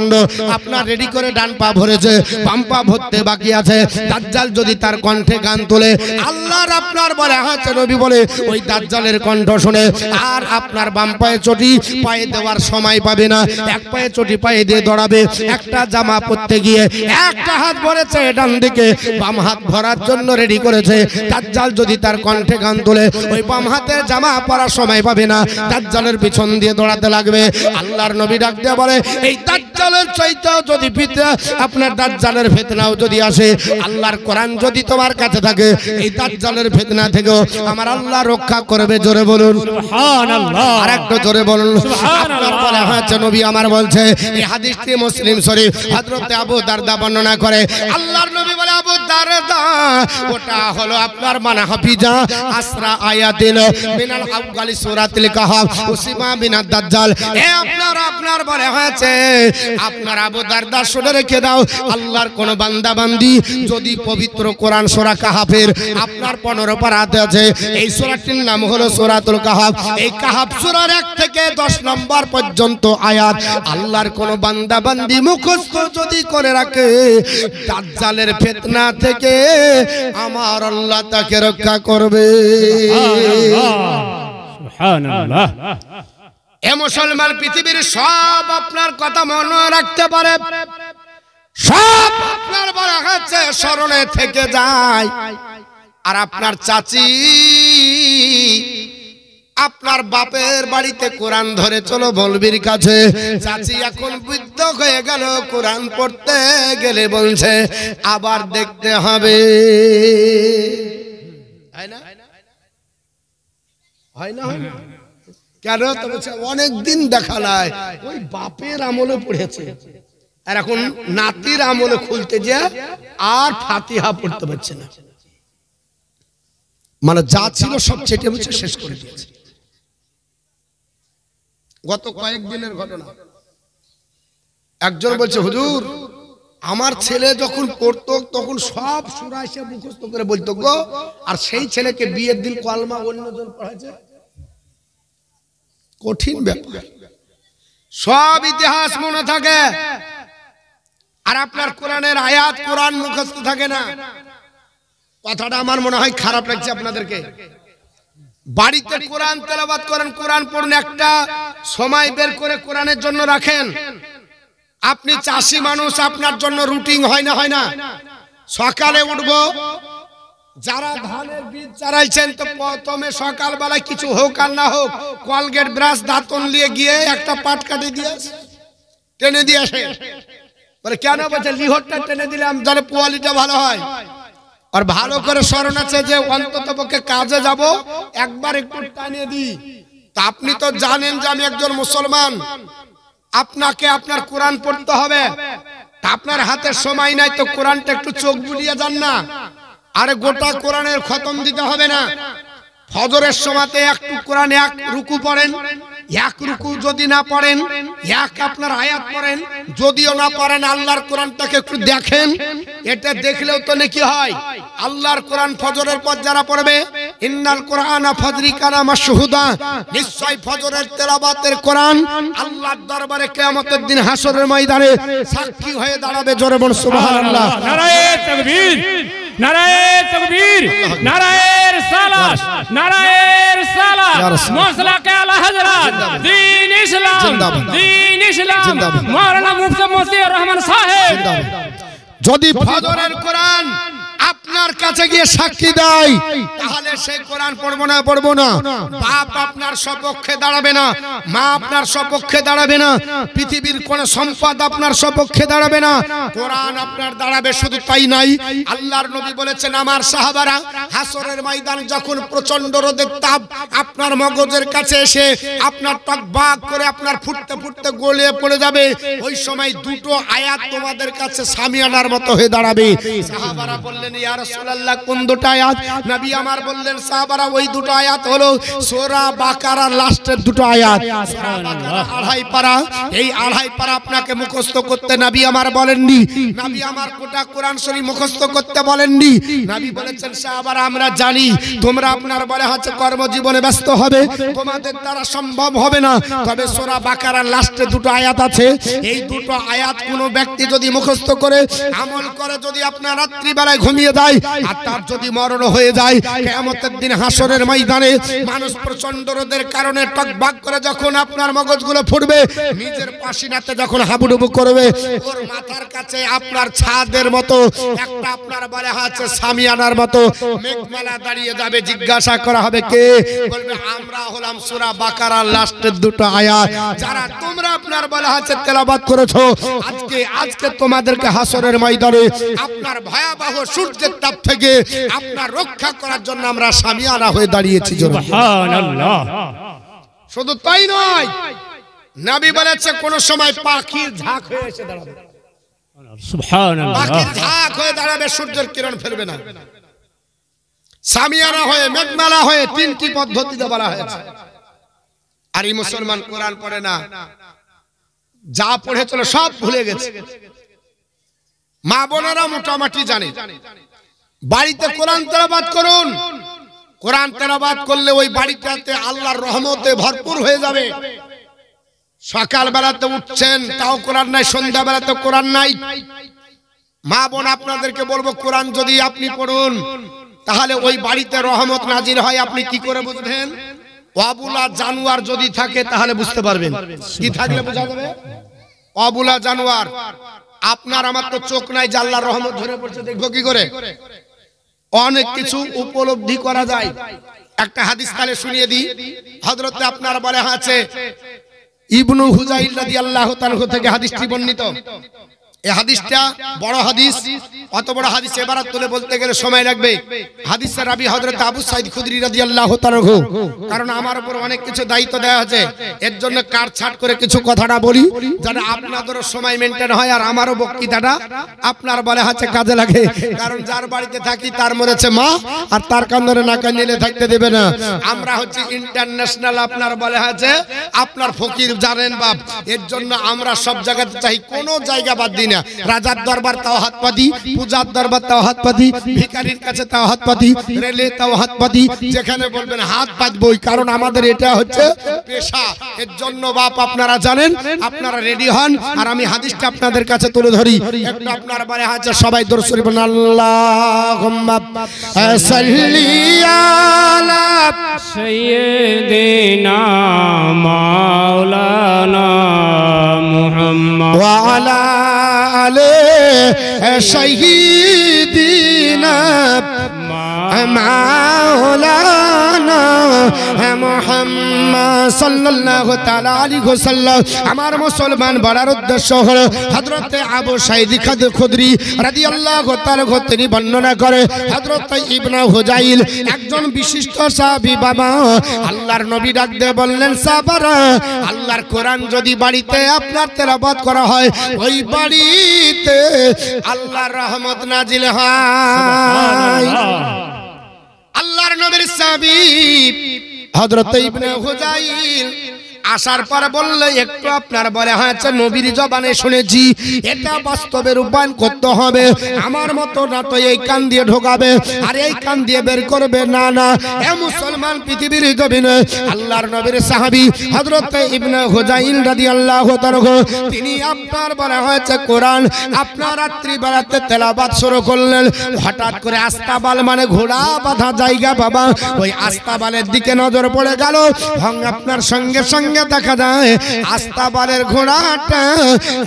আপনার রেডি করে ডান পা ভরেছে, বাম পা ভরতে বাকি আছে। দাজ্জাল যদি তার কণ্ঠে গান তোলে, আল্লাহর আপনার বলে আছে নবী বলে ওই দাজ্জালের কণ্ঠ শুনে আর আপনার বাম পায়ে চটি পায়ে দেওয়ার সময় পাবে না, এক পায়ে চটি পায়ে দিয়ে দৌড়াবে। একটা জামা পরতে গিয়ে একটা হাত ভরেছে ডান দিকে, বাম হাত ভরার জন্য রেডি করেছে। দাজ্জাল যদি তার কণ্ঠে গান তোলে, ওই বাম হাতের জামা পরার সময় পাবে না, দাজ্জালের পিছন দিয়ে দৌড়াতে লাগবে। আল্লাহর নবী ডাক দিয়ে বলে, এই দাজ্জালের চাইতেও যদি ফিতনা, আপনার দাজ্জালের ফিতনাও যদি আসে, আল্লাহর কোরআন যদি তোমার কাছে থাকে, এই দাজ্জালের ফিতনা থেকেও আমার আল্লাহ রক্ষা করবে। জোরে বলুন সুবহানাল্লাহ, আর একটু জোরে বলুন সুবহানাল্লাহ। বলে হচ্ছে নবী আমার বলছে, এই হাদিসটি মুসলিম শরীফ হযরত আবু দারদা বর্ণনা করে। আল্লাহর নবী বলে, আবু দারদা ওটা হলো আপনার মানে হাফিজা আসরা আয়াতিন মিনাল আউয়ালি সূরাতুল কাহফ উসিমা বিনাদ দাজ্জাল। এ আপনার বলে হয়েছে, আপনার আবু দারদা শুনে রেখে দাও, আল্লাহর কোন বান্দা বান্দি যদি পবিত্র কোরআন সূরা কাহফের আপনার 15 পারাতে আছে, এই সূরাটির নাম হলো সূরাতুল কাহফ। এই কাহফ সূরার 1 থেকে 10 নম্বর পর্যন্ত আয়াত আল্লাহর কোন বান্দা বান্দি মুখস্থ যদি করে রাখে, দাজ্জালের ফিতনা থেকে আমার আল্লাহ তাকে রক্ষা করবে। সুবহানাল্লাহ। এ মুসলমান, পৃথিবীর সব আপনার কথা মনে রাখতে পারে, সব আপনার বলা হচ্ছে স্মরণে থেকে যায়। আর আপনার চাচি আপনার বাপের বাড়িতে কোরআন ধরে চলো মৌলবীর কাছে, চাচি এখন বৃদ্ধ হয়ে গেল, কোরআন পড়তে গেলে বলছে আবার দেখতে হবে। হয় না? কেন? অনেক দিন দেখা নাই, ওই বাপের আমলে পড়েছে, আর এখন নাতির আমলে খুলতে যে আর ফাতিহা পড়তে পারছে না, মানে যা ছিল সব চেটে মুছে শেষ করে দিয়েছে। গত কয়েকদিনের ঘটনা, একজন বলছে, হুজুর আমার ছেলে যখন পড়তো তখন সব সূরা এসে মুখস্থ করে বলতো গো, আর সেই ছেলেকে বিয়ের দিন কলমা অন্যজন পড়াচ্ছে। কঠিন ব্যাপার, সব ইতিহাস মনে থাকে আর আপনার কোরআনের আয়াত কোরআন মুখস্থ থাকে না। কথাটা আমার মনে হয় খারাপ লাগছে আপনাদেরকে। বাড়িতে কোরআন তেলাওয়াত করেন, কোরআন পড়ুন, একটা সময় বের করে কোরআনের জন্য রাখেন। আপনি চাষি মানুষ, আপনার জন্য রুটিন হয় না? হয় না? সকালে উঠবো, যারা ধানের বীজ চারাইছেন তো প্রথমে সকালবেলায় কিছু হোক আর না হোক, কলগেট ব্রাশ দাঁতন নিয়ে গিয়ে একটা পাট কাটে দিয়ে টেনে দিয়ে আসে। বলে কেন? বলছে লিহরটা টেনে দিলাম যাতে পোয়ালিটা ভালো হয়। আর ভালো করে স্মরণ আছে যে অন্তত পক্ষে কাজে যাব, একবার একটু টানিয়ে দিই। তা আপনি তো জানেন যে আমি একজন মুসলমান, আপনাকে আপনার কোরআন পড়তে হবে, আপনার হাতে সময় নাই তো কোরআনটা একটু চোখ বুলিয়ে যান না। আরে গোটা কোরআনের খতম দিতে হবে না, ফজরের সময়তে একটু কোরআন এক রুকু পড়েন, এক রুকু যদি না পড়েন এক আপনার আয়াত পড়েন, যদিও না পড়েন আল্লাহর কোরআনটাকে একটু দেখেন, এটা দেখলেও তো নেকি হয়। আল্লাহর কোরআন ফজরের পর যারা পড়বে, ইন্নাল কোরআনা ফজরি কানা মাশহুদা, নিশ্চয় ফজরের তেলাওয়াতের কোরআন আল্লাহর দরবারে কিয়ামতের দিন হাসরের ময়দানে সাক্ষী হয়ে দাঁড়াবে। জোরে বলুন সুবহানাল্লাহ। নারায়ে তাকবীর, নারায়ে তাকবীর, নারায়ে রিসালাত, নারায়ে রিসালাত, মাসলাকে আলা হযরত দ্বীন ইসলাম, দ্বীন ইসলাম, মাওলানা মুফতি মতিউর রহমান সাহেব। যদি ফজরের কোরআন আপনার কাছে গিয়ে সাক্ষী দেয়, তাহলে সেই কোরআন পড়বো না। বাপ আপনার সপক্ষে দাঁড়াবে না, মা আপনার সপক্ষে দাঁড়াবে না, পৃথিবীর কোন সম্পদ আপনার সপক্ষে দাঁড়াবে না, কোরআন আপনার দাঁড়াবে। শুধু তাই নাই, আল্লাহর নবী বলেছেন আমার সাহাবারা হাসরের ময়দান যখন প্রচন্ড রোদের তাপ আপনার মগজের কাছে এসে আপনার টকবাক করে আপনার ফুটতে ফুটতে গলে পড়ে যাবে, ওই সময় দুটো আয়াত তোমাদের কাছে সামিয়ানার মতো হয়ে দাঁড়াবে। সাহাবারা বললেন ইয়া রাসূলুল্লাহ কোন দুটো আয়াত? নবী আমার বললেন সাহাবারা ওই দুটো আয়াত হলো সূরা বাকারার লাস্টের দুটো আয়াত। সূরা বাকারা 2.5 পারা, এই 2.5 পারা আপনাকে মুখস্থ করতে নবী আমার বলেননি, নবী আমার গোটা কোরআন শরীফ মুখস্থ করতে বলেননি। নবী বলেছেন সাহাবারা আমরা জানি তোমরা আপনার বলে হচ্ছে কর্মজীবনে ব্যস্ত হবে, তোমাদের দ্বারা সম্ভব হবে না, তবে সূরা বাকারার লাস্টে দুটো আয়াত আছে, এই দুটো আয়াত কোনো ব্যক্তি যদি মুখস্থ করে আমল করে, যদি আপনার রাত্রি বেলায় ঘুমিয়ে যায় আর তার যদি মরণ হয়ে যায়, কিয়ামতের দিন হাসরের ময়দানে মানুষ প্রচন্ড রোদের কারণে টকবাক করে যখন আপনার মগজগুলো ফুটবে, নিজের পাশিনাতে যখন হাবুডুবু করবে, ওর মাথার কাছে আপনার ছাদের মতো একটা আপনার বলে আছে সামিয়ানার মতো মেঘমালা দাঁড়িয়ে যাবে। জিজ্ঞাসা করা হবে কে? বলবে আমরা হলাম সূরা বাকারার লাস্টের দুটো আয়াত যারা তোমরা আপনার বলে আছে তেলাওয়াত করেছো। আজকে তোমাদেরকে হাসরের ময়দানে আপনার ভয়াবহ সূর্যের তাপ থেকে আপনার রক্ষা করার জন্য আমরা সামিয়ানা হয়ে দাঁড়িয়েছি। সুবহানাল্লাহ। শুধু তাই নয়, নবী বলেছে কোন সময় পাখির ঝাঁক হয়ে এসে দাঁড়াবে, সুবহানাল্লাহ, পাখির ঝাঁক হয়ে দাঁড়াবে, সূর্যের কিরণ ফেলবে না। সামিয়ানা হয়ে মেঘমালা হয়ে তিনটি পদ্ধতিতে বলা হয়েছে। আর এই মুসলমান কোরআন পড়ে না, যা পড়েছিল সব ভুলে গেছে। মা বোনেরা মোটামুটি জানে, বাড়িতে কোরআন তেলাওয়াত করুন, কোরআন তেলাওয়াত করলে ওই বাড়িটাতে আল্লাহর রহমতে ভরপুর হয়ে যাবে। সকাল বেলাতে উঠছেন তাও কোরআন নাই, সন্ধ্যা বেলাতে কোরআন নাই। মা বোন আপনাদেরকে বলবো কোরআন যদি আপনি পড়ুন তাহলে ওই বাড়িতে রহমত নাজির হয়। আপনি কি করে বুঝবেন? অবুলা জানোয়ার যদি থাকে তাহলে বুঝতে পারবেন। কি থাকলে বোঝা যাবে? অবুলা জানোয়ার। আপনার আমার তো চোখ নাই যে আল্লাহর রহমত ধরে পড়ছে, দেখবো কি করে? অনেক কিছু উপলব্ধি করা যায়। একটা হাদিস তাহলে শুনিয়ে দিই। হযরতে আপনার বলে আছে ইবনু হুজাইল রাদিয়াল্লাহু তাআলা থেকে হাদিসটি বর্ণিত। এই হাদিসটা বড় হাদিস, অত বড় হাদিস এবারে তুলে বলতে গেলে সময় লাগবে। হাদিসের রাবী হযরত আবু সাঈদ খুদরি রাদিয়াল্লাহু তাআলা, কারণ আমার উপর অনেক কিছু দায়িত্ব দেওয়া আছে, এর জন্য কাটছাট করে কিছু কথাটা বলি যেন আপনাদেরও সময় মেইনটেইন হয় আর আমারও বক্তৃতাটা আপনার বলে আছে কাজে লাগে। কারণ যার বাড়িতে থাকি তার মরেছে মা, আর তার কান্দরে না কান্দিলে থাকতে দেবে না। আমরা হচ্ছে ইন্টারন্যাশনাল আপনার বলে আছে আপনার ফকির জানেন বাপ, এর জন্য আমরা সব জায়গাতে চাই, কোনো জায়গা বাদ দিই না। রাজার দরবার তাও হাত পাতি, পূজার দরবার তাও হাত পাতি, ভিখারির কাছে তাও হাত পাতি, রেলে তাও হাত পাতি, যেখানে বলবেন হাত পাতবই, কারণ আমাদের এটা হচ্ছে পেশা। এর জন্য বাপ আপনারা জানেন, আপনারা রেডি হন আর আমি হাদিসটা আপনাদের কাছে তুলে ধরি। একটা আপনার বারে আছে সবাই দরুদ শরীফ পড়ুন। আল্লাহুম্মা সাল্লি আলা সাইয়্যিদিনা মাওলানা মুহাম্মদ ওয়া আলা আলে সাইয়্যিদিনা মাওলানা মুহাম্মদ সাল্লাল্লাহু তাআলা আলাইহি ওয়াসাল্লাম। আমার মুসলমান বলার উদ্দেশ্য হলো হযরতে আবু সাঈদ খুদরি রাদিয়াল্লাহু তাআলা তিনি বর্ণনা করে হযরত ইবনে হুজাইল একজন বিশিষ্ট সাহাবী বাবা, আল্লাহর নবী ডাক দিয়ে বললেন সাহাবারা, আল্লাহর কোরআন যদি বাড়িতে আপনার তেলাওয়াত করা হয় ওই বাড়িতে আল্লাহর রহমত নাজিল হয়। আল্লাহর নবীর সাহাবী হযরত ইবনে হুজাইল আসার পর বললে একটু আপনার বলে হয়েছে নবীর জবানে শুনেছি, এটা বাস্তবে রূপায়ণ করতে হবে। আমার মতো না তো এই কান দিয়ে ঢোকাবে আর এই কান দিয়ে বের করবে না। না, এ মুসলমান পৃথিবীর জমিনে আল্লাহর নবীর সাহাবী হযরত ইবনে হুজাইল রাদিয়াল্লাহু তাআলা তিনি আপনার বলা হয়েছে কোরআন আপনার রাত্রি বেলাতে তেলাওয়াত শুরু করলেন। হঠাৎ করে আস্তাবাল মানে ঘোড়া বাঁধা জায়গা বাবা, ওই আস্তাবালের দিকে নজর পড়ে গেল। আপনার সঙ্গে সঙ্গে গিয়ে দেখা যায় আস্তাবলের ঘোড়াটা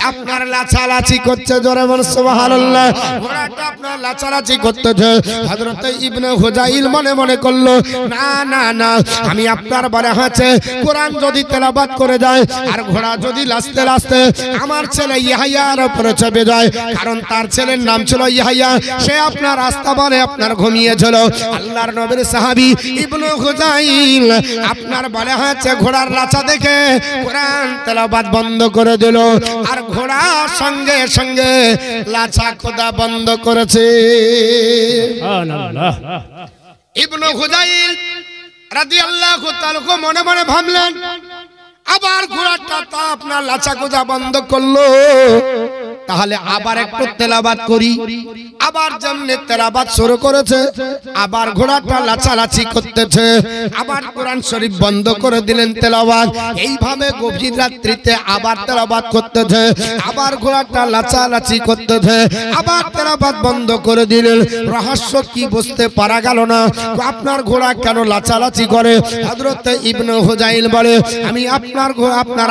আপনার লাচালাচি করছে, জোরে বলুন সুবহানাল্লাহ। ঘোড়াটা আপনার লাচালাচি করতেছে। হযরত ইবনে হুজাইল মনে মনে করলো, না না না, আমি আপনার বলে হাঁচে কোরআন যদি তেলাওয়াত করে যায় আর ঘোড়া যদি লাস্তে লাস্তে আমার ছেলে ইয়াহইয়ার উপরে চেপে যায়, কারণ তার ছেলের নাম ছিল ইয়াহইয়া, সে আপনার আস্তাবলে আপনার ঘুমিয়েছিল। আল্লাহর নবীর সাহাবী ইবনে হুজাইল আপনার বলে হাঁচে ঘোড়ার লাচা দেখে কোরআন তেলাওয়াত বন্ধ করে দিল, আর ঘোড়া সঙ্গে সঙ্গে লাচা খোদা বন্ধ করেছে। সুবহানাল্লাহ। ইবনে হুজাইল রাদিয়াল্লাহু তাআলা মনে মনে ভাবলেন, আবার ঘোড়াটা তা আপনার লাচা খোদা বন্ধ করলো, তাহলে আবার একটু তেলাওয়াত করি। আবার যেমনি তেলাওয়াত শুরু করেছে, আবার ঘোড়াটা লাচালাচি করতেছে, আবার কোরআন শরীফ বন্ধ করে দিলেন তেলাওয়াত। এইভাবে গভীর রাত্রিতে আবার তেলাওয়াত করতেছে, আবার ঘোড়াটা লাচালাচি করতেছে, আবার তেলাওয়াত বন্ধ করে দিলেন। রহস্য কি বুঝতে পারা গেল না, আপনার ঘোড়া কেন লাচালাচি করে? হযরত ইবনে হুজাইল বলে, আমি আপনার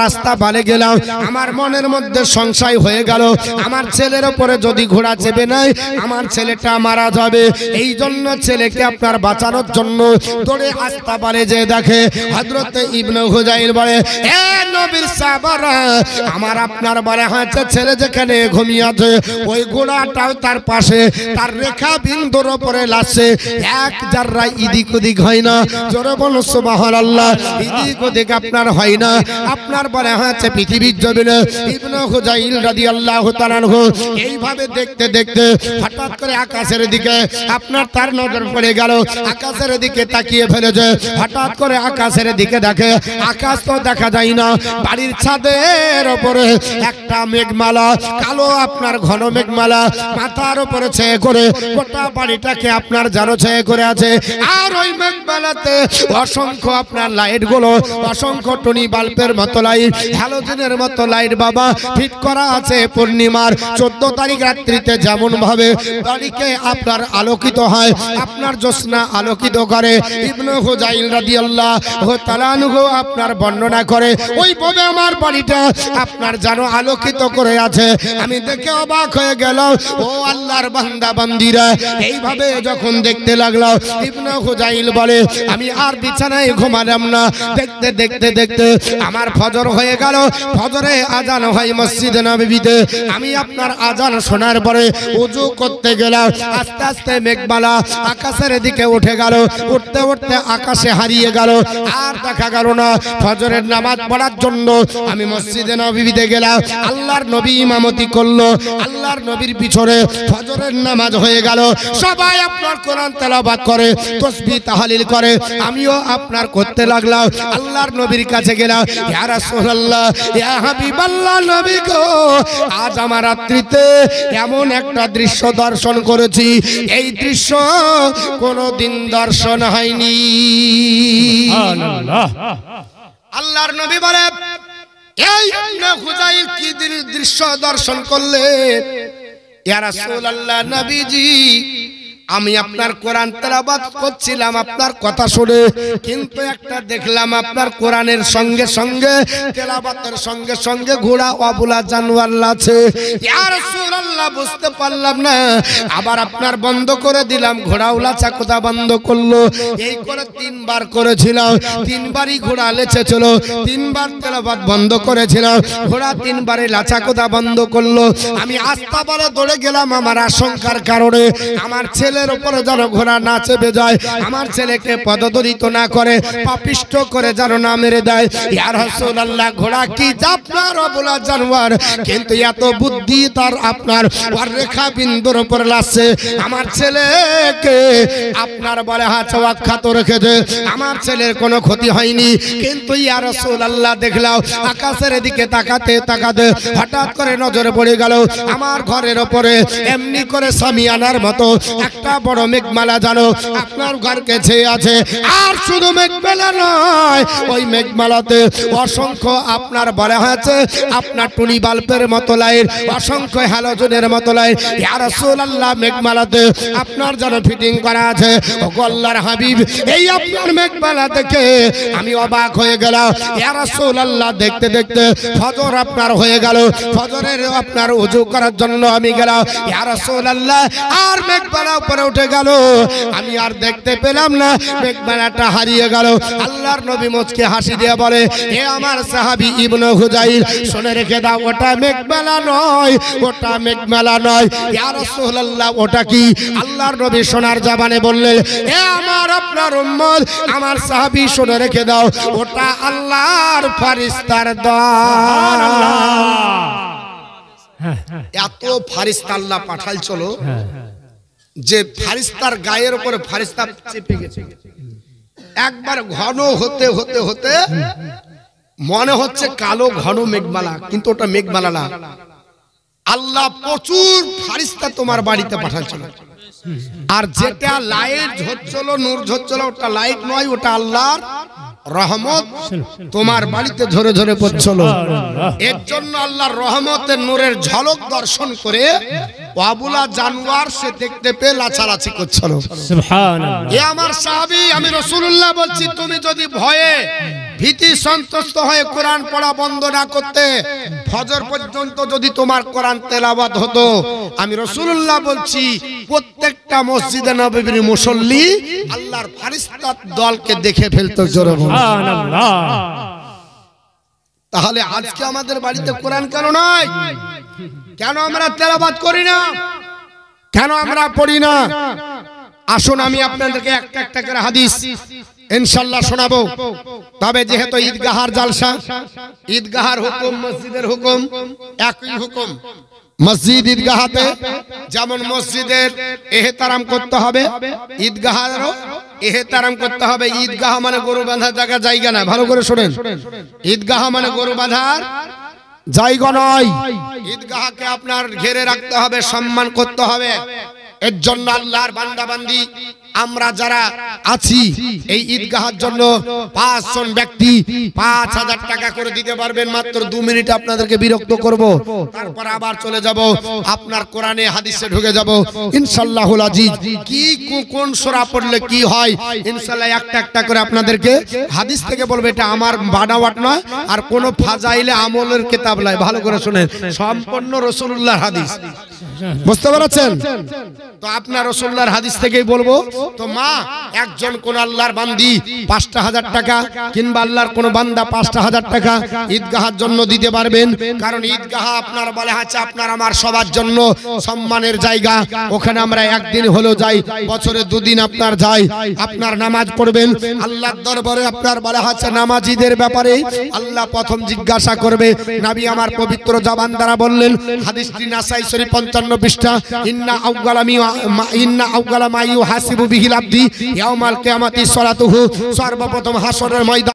রাস্তা বালে গেলাম, আমার মনের মধ্যে সংশয় হয়ে গেল, আমার ছেলের উপরে যদি ঘোড়া চেপে নেয় আমার ছেলেটা মারা যাবে। এই জন্য ছেলেকে আপনার বাঁচানোর জন্য দৌড়ে রাস্তা বালে যে দেখে হযরত ইবনে হুজাইল বলে, এ নবীর সাহাবারা, আমার আপনার বলে হাঁচে ছেলে যেখানে ঘুমিয়ে আছে ওই ঘোড়াটাও তার পাশে, তার রেখা বিন্দুর উপরে লাসে এক জাররা ইদিক ওদিক হয় না। জোরে বলুন সুবহানাল্লাহ। ইদিক ওদিক আপনার হয় না। আপনার বলে হাঁচে পৃথিবীর জমিনে ইবনে হুজাইল রাদিয়াল্লাহু তাআলা এইভাবে দেখতে দেখতে হঠাৎ করে আকাশের দিকে আপনার তার নজর পড়ে গেল। আকাশের দিকে তাকিয়ে ফেলেছে, হঠাৎ করে আকাশের দিকে দেখে আকাশ তো দেখা যায় না, বাড়ির ছাদের উপরে একটা মেঘমালা, কালো আপনার ঘন মেঘমালা মাথার উপরে ছেয়ে করে গোটা বাড়িটাকে আপনার জানো ছেয়ে করে আছে। আর ওই মেঘমালাতে অসংখ্য আপনার লাইট গুলো, অসংখ্য টনি বাল্বের মতো লাইট, হ্যালোজেনের মতো লাইট বাবা ফিট করা আছে। পূর্ণিমার 14 তারিখ রাত্রিতে যেমন ভাবে বাড়িকে আপনার আলোকিত হয়, আপনার জ্যোৎস্না আলোকিত করে, ইবনে হুজাইল রাদিয়াল্লাহু তাআলা আনহু আপনার বর্ণনা করে, ওইভাবে আমার বাড়িটা আপনার জানো আলোকিত করে আছে। আমি দেখে অবাক হয়ে গেলাম, ও আল্লাহর বান্দা বান্দিরা, এইভাবে যখন দেখতে লাগলাম ইবনে হুজাইল বলে, আমি আর বিছানায় ঘুমালাম না। দেখতে দেখতে দেখতে আমার ফজর হয়ে গেল। ফজরে আজান হয় মসজিদে নববীতে। আমি আপনার আজান শোনার পরে ওযু করতে গেলাম, আস্তে আস্তে মেঘমালা আকাশের দিকে উঠে গেল, উঠতে উঠতে আকাশে হারিয়ে গেল, আর দেখা গেল না। ফজরের নামাজ পড়ার জন্য আমি মসজিদে নববীতে গেলাম, আল্লাহর নবী ইমামতি করলো, আল্লাহর নবীর পিছনে ফজরের নামাজ হয়ে গেল। সবাই আপনার কোরআন তেলাওয়াত করে, তাসবিহ তাহলিল করে, আমিও আপনার করতে লাগলাম। আল্লাহর নবীর কাছে গেলাম, ইয়া রাসূলুল্লাহ, ইয়া হাবিবাল্লাহ, নবী গো, আজ আমার রাত্রিতে এমন একটা দৃশ্য দর্শন করেছি, এই দৃশ্য কোনদিন দর্শন হয়নি। সুবহানাল্লাহ। আল্লাহর নবী বলে, এই ইবনে হুজাইল কি দৃশ্য দর্শন করলে? ইয়া রাসূলুল্লাহ, নবীজি, আমি আপনার কোরআন তেলাওয়াত করছিলাম আপনার কথা শুনে, কিন্তু একটা দেখলাম আপনার কোরআনের সঙ্গে সঙ্গে তেলাওয়াতের সঙ্গে সঙ্গে ঘোড়া অবলা জানোয়ার আছে। ইয়া রাসূলুল্লাহ, বুঝতে পারলাম না, আবার আপনার বন্ধ করে দিলাম, ঘোড়াও লাচা কোথা বন্ধ করলো। এই করে 3 বার করেছিলাম, 3 বারই ঘোড়া লেচেছিল, 3 বার তেলাওয়াত বন্ধ করেছিলাম, ঘোড়া 3 বারে লাচা কোথা বন্ধ করলো। আমি আস্তাবলে দৌড়ে গেলাম আমার আশঙ্কার কারণে, আমার ছেলের উপরে যেন ঘোড়া না চেপে যায়, আমার ছেলেকে পদদলিত না করে, পাপিষ্ট করে যেন না মেরে দেয়। ইয়া রাসূলুল্লাহ, ঘোড়া কি আপনার অবলা জানোয়ার, কিন্তু এত বুদ্ধি তার আপনার ওর রেখা বিন্দুর উপর লাগছে। আমার ছেলেকে আপনার বলে হাতে অক্ষত রেখেছে, আমার ছেলের কোনো ক্ষতি হয়নি। কিন্তু ইয়া রাসূলুল্লাহ, দেখলাম আকাশের দিকে তাকাতে তাকাতে হঠাৎ করে নজরে পড়ে গেল আমার ঘরের উপরে এমনি করে সামিয়ানার মতো একটা কতটা বড় মেঘমালা জানো আপনার ঘর কাছে আছে। আর শুধু মেঘমালা নয়, ওই মেঘমালাতে অসংখ্য আপনার বলা হয়েছে আপনার টুনি বাল্বের মতো লাইট, অসংখ্য হ্যালোজেনের মতো লাইট ইয়া রাসূলুল্লাহ মেঘমালাতে আপনার জন্য ফিটিং করা আছে। ও আল্লাহর হাবিব, এই আপনার মেঘমালা দেখে আমি অবাক হয়ে গেলাম ইয়া রাসূলুল্লাহ। দেখতে দেখতে ফজর আপনার হয়ে গেল, ফজরের আপনার ওযু করার জন্য আমি গেলাম ইয়া রাসূলুল্লাহ, আর মেঘমালা উপরে উঠে গেল, আমি আর দেখতে পেলাম না, মেঘমালাটা হারিয়ে গেল। আল্লাহর নবী মুচকে হাসি দিয়ে বলে, এ আমার সাহাবী ইবনে হুজাইল, শুনে রেখে দাও, ওটা মেঘমালা নয়, ওটা মেঘমালা নয় ইয়া রাসূলুল্লাহ। ওটা কি? আল্লাহর নবী সোনার জবানে বললেন, এ আমার আপনার উম্মত, আমার সাহাবী শুনে রেখে দাও, ওটা আল্লাহর ফেরেশতার দল। এত ফেরেশতা আল্লাহ পাঠাল চলো যে ফেরেশতার গায়ের উপরে ফেরেশতা চেপে গেছে। একবার ঘন হতে হতে হতে মনে হচ্ছে কালো ঘন মেঘমালা, কিন্তু ওটা মেঘমালা না। আল্লাহ প্রচুর ফেরেশতা তোমার বাড়িতে পাঠাচ্ছিল। আর যেটা লাইট ঝরছিল, নূর ঝরছিল, ওটা লাইট নয়, ওটা আল্লাহর রহমত তোমার বাড়িতে ঝরে ঝরে পড়ছিল। এর জন্য আল্লাহর রহমতের নূরের ঝলক দর্শন করে আবুলা জানোয়ার সে দেখতে পেয়ে লাচালাচি করছিল। সুবহানাল্লাহ। এ আমার সাহাবী, আমি রাসূলুল্লাহ বলছি, তুমি যদি ভয়ে ভীতি সন্তুষ্ট হয়ে কোরআন পড়া বন্ধ না করতে, ফজর পর্যন্ত যদি তোমার কোরআন তেলাওয়াত হতো, আমি রাসূলুল্লাহ বলছি প্রত্যেকটা মসজিদে নববীর মুসল্লি আল্লাহর ফেরেশতার দলকে দেখে ফেলতো। জোরে বলুন সুবহানাল্লাহ। তাহলে আজকে আমাদের বাড়িতে কোরআন কেন নাই? কেন আমরা তেলাওয়াত করি না? কেন আমরা পড়ি না? আসুন আমি আপনাদেরকে একটা একটা করে হাদিস ইনশাআল্লাহ শোনাবো। তবে যেহেতু ঈদগাহার জালসা, ঈদগাহার হুকুম মসজিদের হুকুম একই হুকুম। মসজিদ ঈদগাহাতে যেমন মসজিদের এহতারাম করতে হবে, ঈদগাহেরও এহতারাম করতে হবে। ঈদগাহ মানে গরু বাঁধার জায়গা না, ভালো করে শুনেন। ঈদগাহ মানে গরু বাঁধার জায়গা নয়। ঈদগাহকে আপনার ঘিরে রাখতে হবে, সম্মান করতে হবে। এর জন্য আল্লাহর বান্দা বান্দি আমরা যারা আছি এই ঈদগাহের জন্য 5 জন ব্যক্তি 5000 টাকা করে দিতে পারবেন। মাত্র 2 মিনিট আপনাদেরকে বিরক্ত করব, তারপর আবার চলে যাব আপনার কোরআনে হাদিসে ঢুকে যাব ইনশাআল্লাহুল আজিজ। কি কোন সূরা পড়লে কি হয় ইনশাআল্লাহ একটা একটা করে আপনাদেরকে হাদিস থেকে বলবো। এটা আমার বানাওয়াট নয়, আর কোন ফাজাইলে আমলের কিতাব নয়। ভালো করে শুনেন, সম্পূর্ণ রাসূলুল্লাহর হাদিস। বুঝতে পারছেন তো? আপনার রাসূলুল্লাহর হাদিস থেকেই বলবো। তো মা, একজন কোন আল্লাহর বান্দি 5000 টাকা কিংবা আল্লাহর কোন বান্দা 5000 টাকা ঈদগাহের জন্য দিতে পারবেন। কারণ ঈদগাহ আপনার বলে আছে আপনার আমার সবার জন্য সম্মানের জায়গা। ওখানে আমরা একদিন হলো যাই, বছরে 2 দিন আপনার যাই। আপনার নামাজ পড়বেন আল্লাহর দরবারে। আপনার বলা আছে নামাজীদের ব্যাপারে আল্লাহ প্রথম জিজ্ঞাসা করবে। নবী আমার পবিত্র জবান দ্বারা বললেন, হাদিসটি নাসাই শরীফ 55 পৃষ্ঠা, ইন্না আউগালা মা ইউহাসিবু বিহিল আবদি ইয়াউমাল কিয়ামাতি সালাতুহু। সর্বপ্রথম হাসরের ময়দান